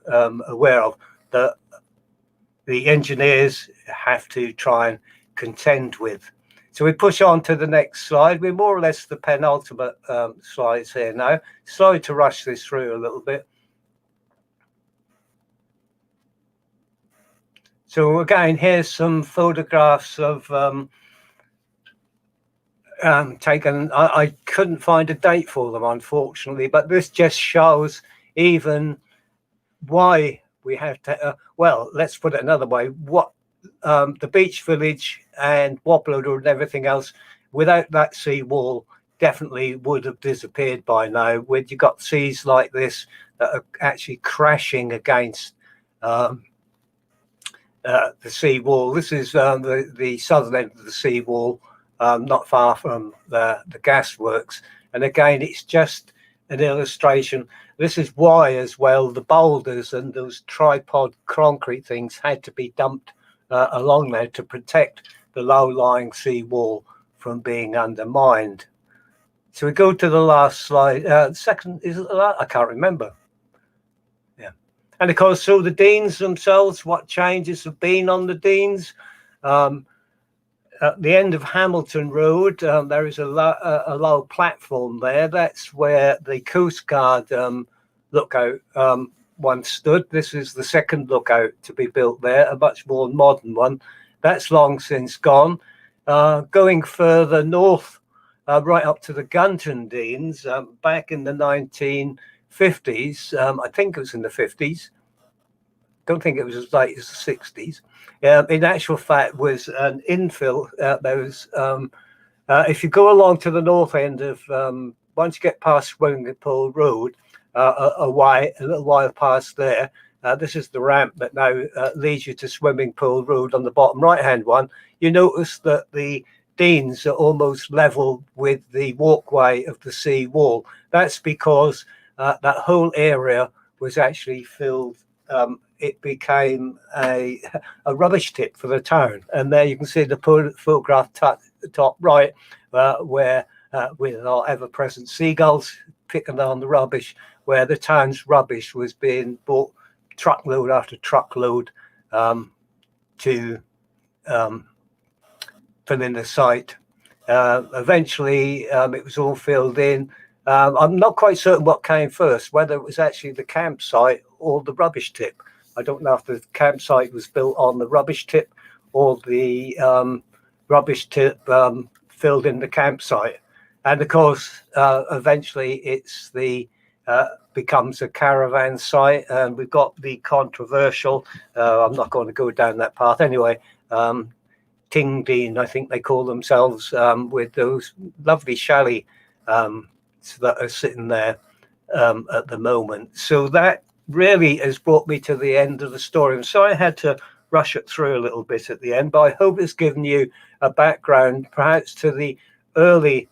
aware of, that the engineers have to try and contend with. So we push on to the next slide. We're more or less the penultimate slides here now. Sorry to rush this through a little bit. So again, here's some photographs of taken. I couldn't find a date for them, unfortunately, but this just shows even why we have to, well, let's put it another way, what the beach village and Waploader and everything else, without that sea wall, definitely would have disappeared by now. When you got seas like this that are actually crashing against the sea wall. This is the southern end of the sea wall, not far from the gas works. And again, it's just an illustration. This is why, as well, the boulders and those tripod concrete things had to be dumped along there to protect the low-lying sea wall from being undermined. So we go to the last slide. Second, is it the last? I can't remember. Yeah. And of course, so the Deans themselves, what changes have been on the Deans? at the end of Hamilton Road, there is a low platform there. That's where the Coast Guard lookout once stood. This is the second lookout to be built there, a much more modern one. That's long since gone. Going further north, right up to the Gunton Deans, back in the 1950s, I think it was in the 50s, don't think it was as late as the 60s. In actual fact, was an infill. There was, if you go along to the north end of, once you get past Swimming Pool Road, a little while past there, this is the ramp that now leads you to Swimming Pool Road on the bottom right-hand one. You notice that the Deans are almost level with the walkway of the sea wall. That's because that whole area was actually filled. It became a rubbish tip for the town, and there you can see the photograph top right, where with our ever-present seagulls picking on the rubbish, where the town's rubbish was being brought truckload after truckload to fill in the site. Eventually, it was all filled in. I'm not quite certain what came first, whether it was actually the campsite or the rubbish tip. I don't know if the campsite was built on the rubbish tip or the rubbish tip filled in the campsite. And of course, eventually it's becomes a caravan site, and we've got the controversial, I'm not going to go down that path anyway, Ting Dean, I think they call themselves, with those lovely chalet that are sitting there at the moment. So that really has brought me to the end of the story. I'm sorry I had to rush it through a little bit at the end, but I hope it's given you a background perhaps to the early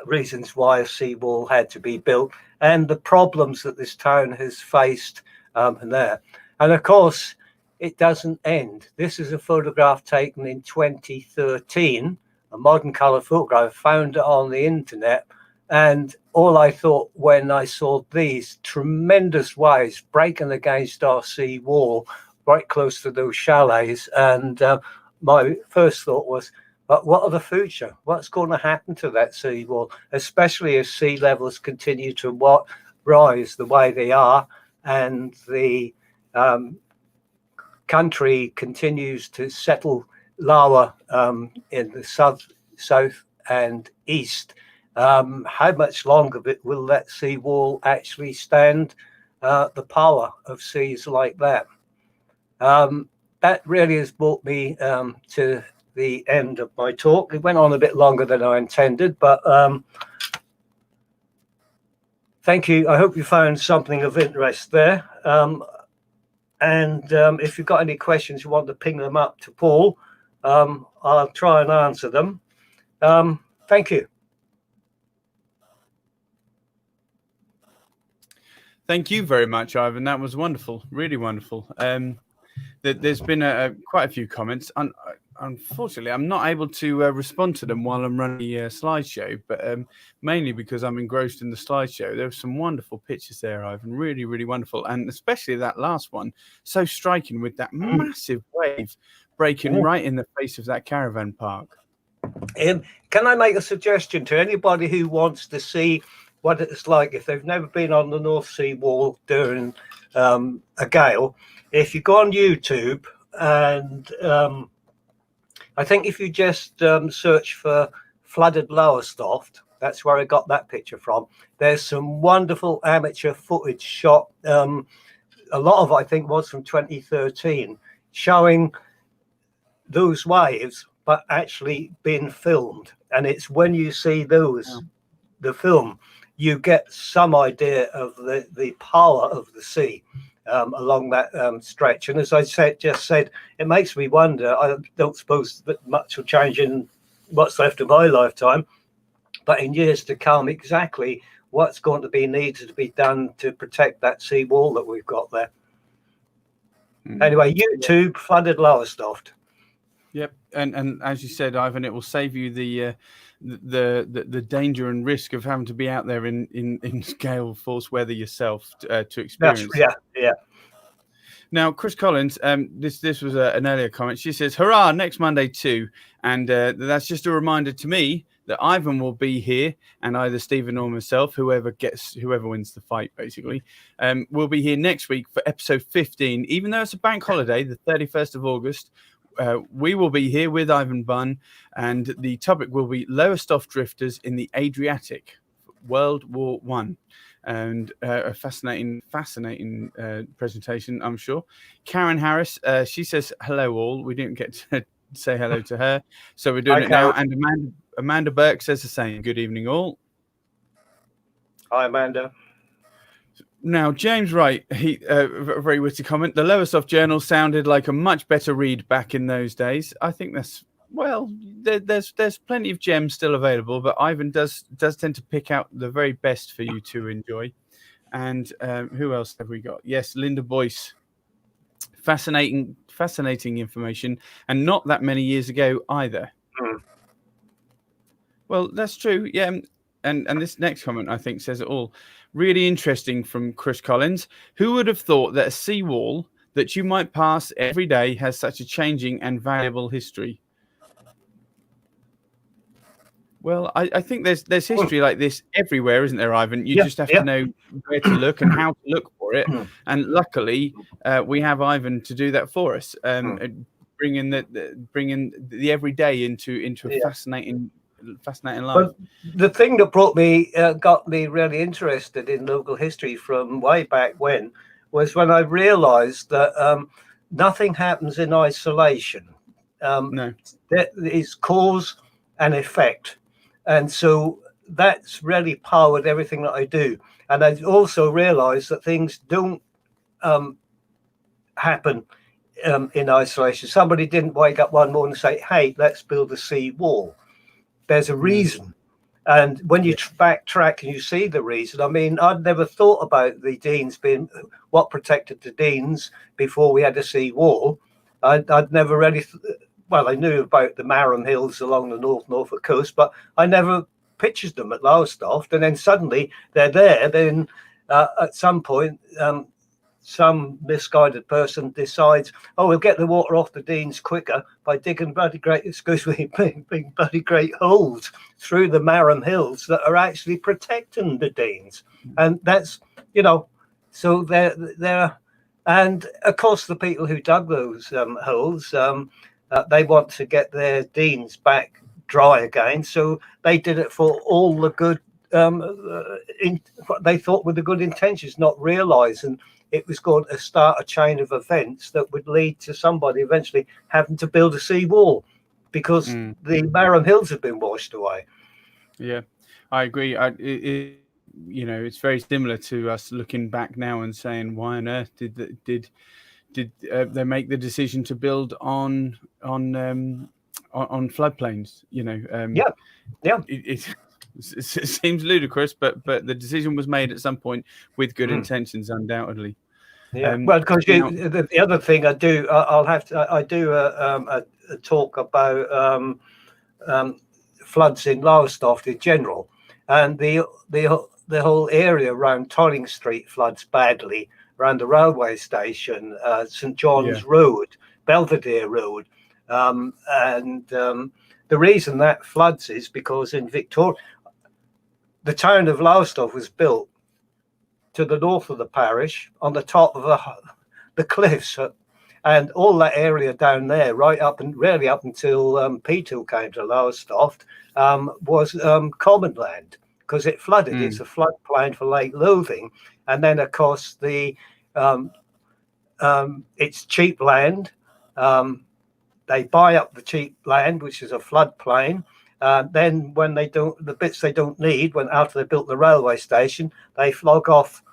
reasons why a seawall had to be built and the problems that this town has faced there. And of course, it doesn't end. This is a photograph taken in 2013, a modern color photograph found on the internet. And all I thought when I saw these tremendous waves breaking against our sea wall right close to those chalets, and my first thought was, but what of the future? What's going to happen to that sea wall, especially as sea levels continue to rise the way they are, and the country continues to settle lower in the south and east? How much longer will that sea wall actually stand the power of seas like that? That really has brought me to the end of my talk. It went on a bit longer than I intended, but thank you. I hope you found something of interest there. And if you've got any questions, you want to ping them up to Paul, I'll try and answer them. Thank you. Thank you very much, Ivan. That was wonderful, really wonderful. There's been quite a few comments. Unfortunately, I'm not able to respond to them while I'm running the slideshow, but mainly because I'm engrossed in the slideshow. There were some wonderful pictures there, Ivan, really, really wonderful. And especially that last one, so striking with that massive wave breaking right in the face of that caravan park. Can I make a suggestion to anybody who wants to see what it's like if they've never been on the North Sea wall during a gale? If you go on YouTube, and I think if you just search for flooded Lowestoft, that's where I got that picture from. There's some wonderful amateur footage shot. A lot of it, I think, was from 2013, showing those waves, but actually being filmed. And it's when you see those, the film, you get some idea of the power of the sea along that stretch. And as I just said, it makes me wonder. I don't suppose that much will change in what's left of my lifetime, but in years to come, exactly what's going to be needed to be done to protect that sea wall that we've got there. Anyway, YouTube, flooded Lowestoft. Yep, and as you said, Ivan, it will save you the danger and risk of having to be out there in gale force weather yourself to experience. Yeah. Now, Chris Collins, this was an earlier comment. She says, "Hurrah! Next Monday too," and that's just a reminder to me that Ivan will be here, and either Stephen or myself, whoever wins the fight, basically, will be here next week for episode 15. Even though it's a bank holiday, the 31st of August, we will be here with Ivan Bunn, and the topic will be Lowestoft drifters in the Adriatic, World War One. And a fascinating presentation, I'm sure. Karen Harris, she says hello all. We didn't get to say hello to her, so we're doing it now. And Amanda Burke says the same. Good evening all. Hi, Amanda. Now, James Wright, he a very witty comment. The Lowestoft Journal sounded like a much better read back in those days. I think that's there's plenty of gems still available, but Ivan does tend to pick out the very best for you to enjoy. And who else have we got? Yes, Linda Boyce. Fascinating information, and not that many years ago either. Well, that's true. Yeah, and this next comment I think says it all. Really interesting from Chris Collins. Who would have thought that a seawall that you might pass every day has such a changing and valuable history? Well, I think there's history like this everywhere, isn't there, Ivan? You just have to know where to look and how to look for it. And luckily, we have Ivan to do that for us, bringing the everyday into a fascinating life. But the thing that got me really interested in local history from way back when was when I realised that nothing happens in isolation. No, there is cause and effect. And so that's really powered everything that I do. And I also realized that things don't happen in isolation. Somebody didn't wake up one morning and say, hey, let's build a sea wall. There's a reason. And when you backtrack and you see the reason, I mean, I'd never thought about the Denes being what protected the Denes before we had a sea wall. I'd never really... Well, I knew about the Marham Hills along the Norfolk coast, but I never pictured them at Lowestoft. And then suddenly they're there. Then at some point, some misguided person decides, oh, we'll get the water off the Denes quicker by digging bloody great holes through the Marham Hills that are actually protecting the Denes. And that's, so they're and of course the people who dug those holes, they want to get their Denes back dry again, so they did it for all the good, what they thought were the good intentions, not realising it was going to start a chain of events that would lead to somebody eventually having to build a sea wall because the Marham Hills have been washed away. Yeah, I agree. It's very similar to us looking back now and saying, why on earth did they make the decision to build on floodplains? It seems ludicrous, but the decision was made at some point with good intentions, undoubtedly. Well, because the other thing I do a talk about floods in Lowestoft in general, and the whole area around Tolling Street floods badly. Around the railway station, St John's Road, Belvedere Road. And the reason that floods is because in Victoria, the town of Lowestoft was built to the north of the parish on the top of the cliffs. And all that area down there, right up and really up until P2 came to Lowestoft, was common land because it flooded. It's a floodplain for Lake Lothing. And then, of course, it's cheap land. They buy up the cheap land, which is a floodplain. Then, when the bits they don't need, after they built the railway station, they flog off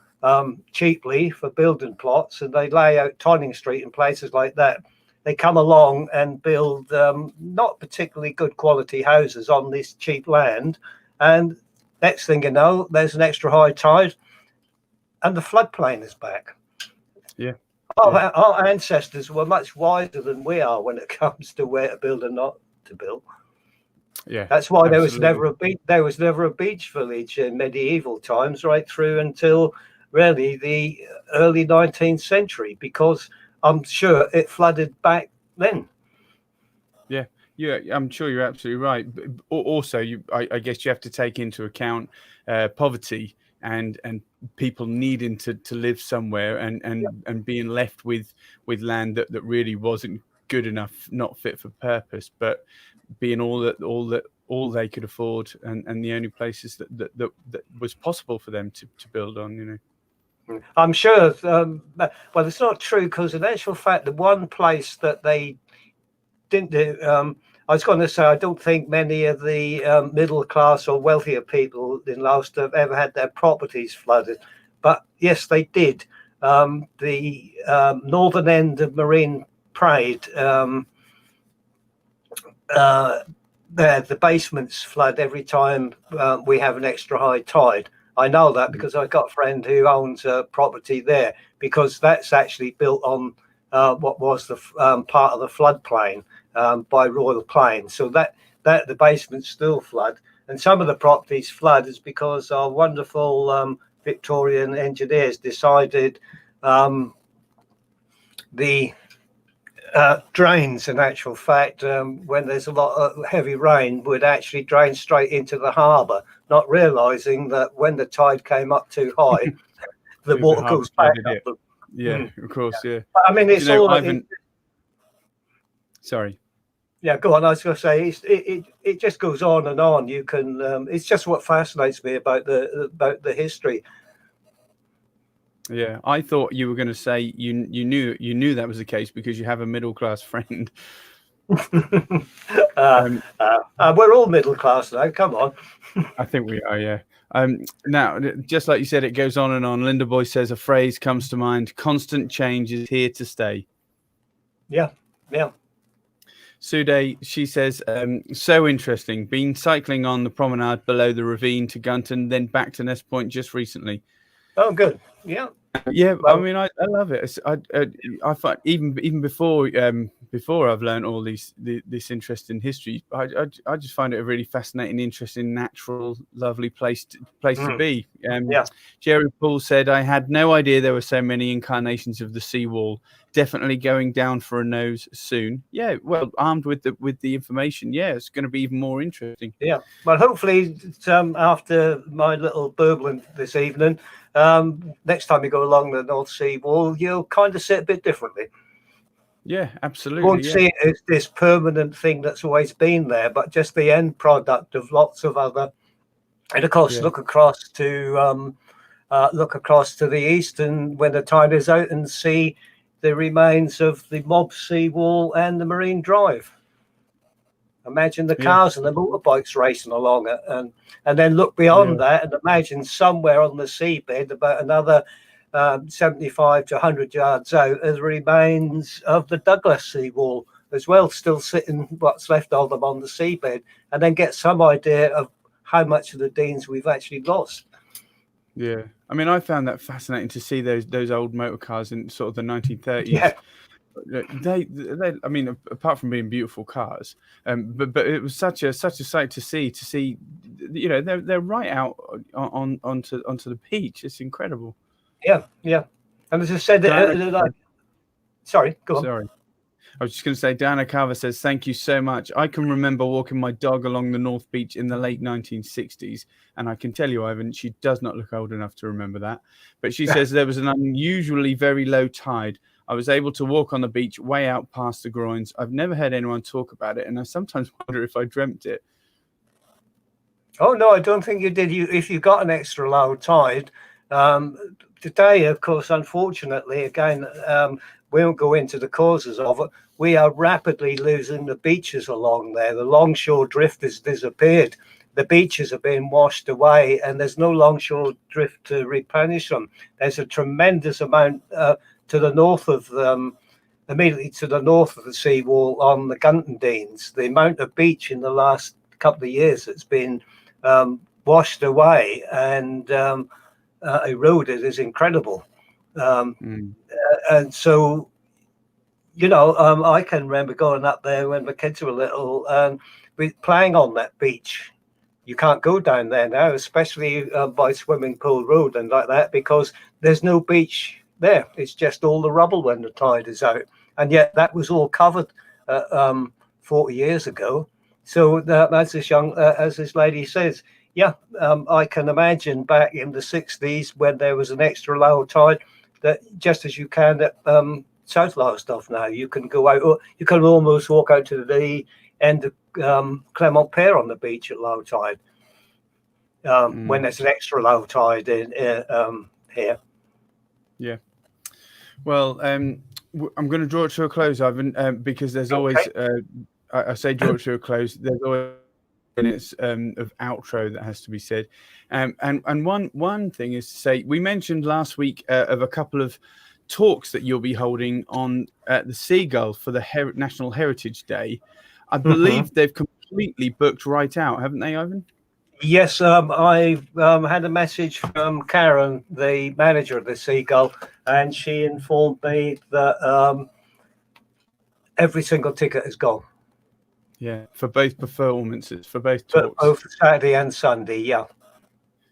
cheaply for building plots, and they lay out Tolling Street and places like that. They come along and build not particularly good quality houses on this cheap land, and next thing you know, there's an extra high tide. And the floodplain is back. Our ancestors were much wiser than we are when it comes to where to build and not to build. That's why there was never a beach village in medieval times, right through until really the early 19th century, because I'm sure it flooded back then. Yeah, I'm sure you're absolutely right. But also, I guess you have to take into account poverty and people needing to live somewhere and being left with land that really wasn't good enough, not fit for purpose, but being all they could afford and the only places that was possible for them to build on. I'm sure. Well, it's not true, because in actual fact, the one place that they didn't do. I was going to say, I don't think many of the middle class or wealthier people in Lowestoft have ever had their properties flooded, but yes, they did. The northern end of Marine Parade, the basements flood every time we have an extra high tide. I know that because I've got a friend who owns a property there, because that's actually built on what was the part of the floodplain by Royal Plain. So that the basements still flood, and some of the properties flood is because our wonderful Victorian engineers decided the drains, in actual fact, when there's a lot of heavy rain, would actually drain straight into the harbour, not realising that when the tide came up too high, the water goes back up them. Yeah, of course, yeah. I mean, it's Sorry. Yeah, go on. I was going to say, it just goes on and on. You can. It's just what fascinates me about the history. Yeah, I thought you were going to say you knew that was the case because you have a middle class friend. We're all middle class now. Come on. I think we are. Yeah. Now, just like you said, it goes on and on. Linda Boy says a phrase comes to mind: "Constant change is here to stay." Yeah. Yeah. Sude, she says, so interesting. Been cycling on the promenade below the ravine to Gunton, then back to Nest Point just recently. Oh, good. Yeah. Yeah, well, I mean, I love it. I find even before I've learned all this interest in history, I just find it a really fascinating, interesting, natural, lovely place to be. Yeah. Jerry Paul said, "I had no idea there were so many incarnations of the seawall. Definitely going down for a nose soon." Yeah, well, armed with the information, yeah, it's going to be even more interesting. Yeah, well, hopefully, after my little burbling this evening, next time you go along the North Sea Wall, you'll kind of see it a bit differently. Yeah, absolutely. You won't see it as this permanent thing that's always been there, but just the end product of lots of other. And of course, look across to the east, and when the tide is out, and see the remains of the Mob Sea Wall and the Marine Drive. Imagine the cars and the motorbikes racing along it, and then look beyond that and imagine somewhere on the seabed, about another 75 to 100 yards out, as remains of the Douglas seawall as well, still sitting, what's left of them, on the seabed, and then get some idea of how much of the Deans we've actually lost. Yeah, I mean, I found that fascinating to see those old motor cars in sort of the 1930s. Yeah. They I mean, apart from being beautiful cars, but it was such a sight to see, you know, they're right out onto the beach. It's incredible. Yeah, and as I said, sorry, go on. Sorry, I was just going to say, Diana Carver says, "Thank you so much. I can remember walking my dog along the North Beach in the late 1960s, and I can tell you, Ivan, she does not look old enough to remember that. But she says there was an unusually very low tide. I was able to walk on the beach way out past the groins. I've never heard anyone talk about it, and I sometimes wonder if I dreamt it." Oh no, I don't think you did. If you got an extra low tide, today, of course, unfortunately, again, we won't go into the causes of it. We are rapidly losing the beaches along there. The longshore drift has disappeared. The beaches are being washed away, and there's no longshore drift to replenish them. There's a tremendous amount to the north of them, immediately to the north of the seawall on the Gunton Deans. The amount of beach in the last couple of years that's been washed away and eroded is incredible. And so, you know, I can remember going up there when my kids were little and playing on that beach. You can't go down there now, especially by Swimming Pool Road and like that, because there's no beach there. It's just all the rubble when the tide is out. And yet that was all covered 40 years ago. So as this lady says, yeah, I can imagine back in the 60s when there was an extra low tide, that just as you can at South Lowestoft now, you can go out, or you can almost walk out to the end of Clermont Pier on the beach at low tide. When there's an extra low tide in here. Yeah. Well, I'm going to draw it to a close, Ivan, because there's always, I say draw it to a close, there's always minutes of outro that has to be said. And one thing is to say, we mentioned last week of a couple of talks that you'll be holding on at the Seagull for the National Heritage Day. I believe they've completely booked right out, haven't they, Ivan? Yes, I had a message from Karen, the manager of the Seagull, and she informed me that every single ticket is gone. Yeah, for both performances, for both talks. Both Saturday and Sunday, yeah.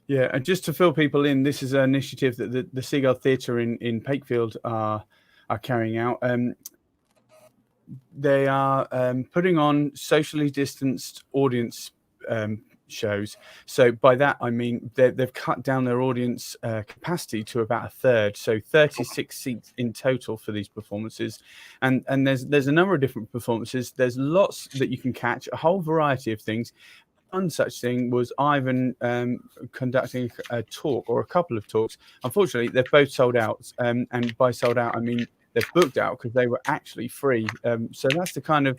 Yeah, and just to fill people in, this is an initiative that the Seagull Theatre in Pakefield are carrying out. They are putting on socially distanced audience shows. So by that I mean they've cut down their audience capacity to about a third, so 36 seats in total for these performances. And there's a number of different performances. There's lots that you can catch, a whole variety of things. One such thing was Ivan conducting a talk, or a couple of talks. Unfortunately, they're both sold out, and by sold out I mean they're booked out because they were actually free. So that's the kind of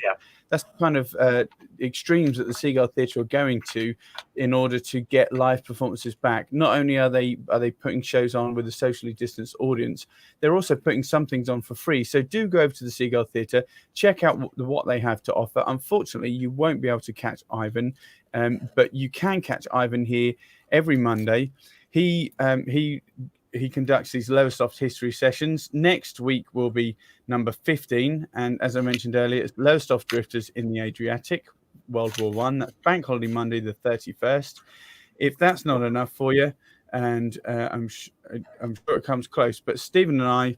extremes that the Seagull Theatre are going to in order to get live performances back. Not only are they putting shows on with a socially distanced audience, they're also putting some things on for free. So do go over to the Seagull Theatre, check out what they have to offer. Unfortunately, you won't be able to catch Ivan, but you can catch Ivan here every Monday. He conducts these Lowestoft history sessions. Next week will be number 15. And as I mentioned earlier, it's Lowestoft Drifters in the Adriatic, World War I. That's Bank Holiday Monday, the 31st. If that's not enough for you, and I'm sure it comes close, but Stephen and I,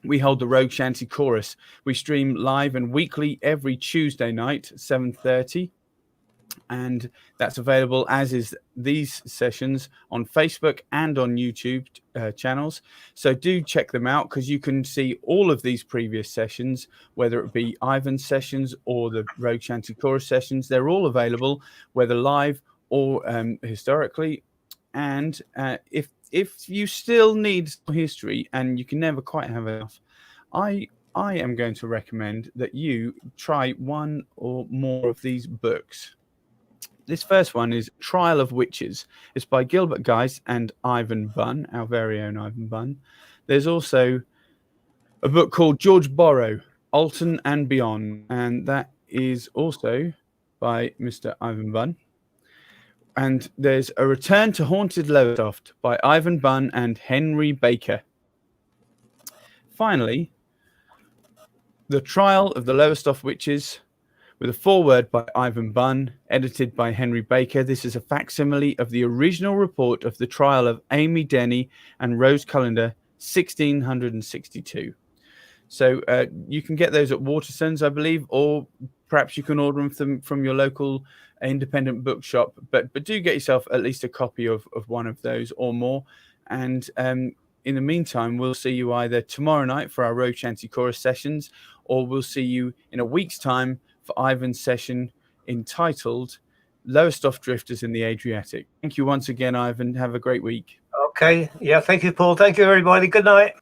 we hold the Rogues Shanty Chorus. We stream live and weekly every Tuesday night, 7:30. And that's available, as is these sessions, on Facebook and on YouTube channels. So do check them out, because you can see all of these previous sessions, whether it be Ivan's sessions or the Rogues Shanty Chorus sessions. They're all available, whether live or historically. And if you still need history and you can never quite have enough, I am going to recommend that you try one or more of these books. This first one is Trial of Witches. It's by Gilbert Geist and Ivan Bunn, our very own Ivan Bunn. There's also a book called George Borrow, Alton and Beyond, and that is also by Mr. Ivan Bunn. And there's A Return to Haunted Lowestoft by Ivan Bunn and Henry Baker. Finally, The Trial of the Lowestoft Witches, with a foreword by Ivan Bunn, edited by Henry Baker. This is a facsimile of the original report of the trial of Amy Denny and Rose Cullender, 1662. So you can get those at Waterson's, I believe, or perhaps you can order them from your local independent bookshop. But do get yourself at least a copy of one of those or more. And in the meantime, we'll see you either tomorrow night for our Rogues Shanty Chorus sessions, or we'll see you in a week's time for Ivan's session entitled Lowestoft Drifters in the Adriatic. Thank you once again, Ivan. Have a great week. Okay. Yeah, thank you, Paul. Thank you, everybody. Good night.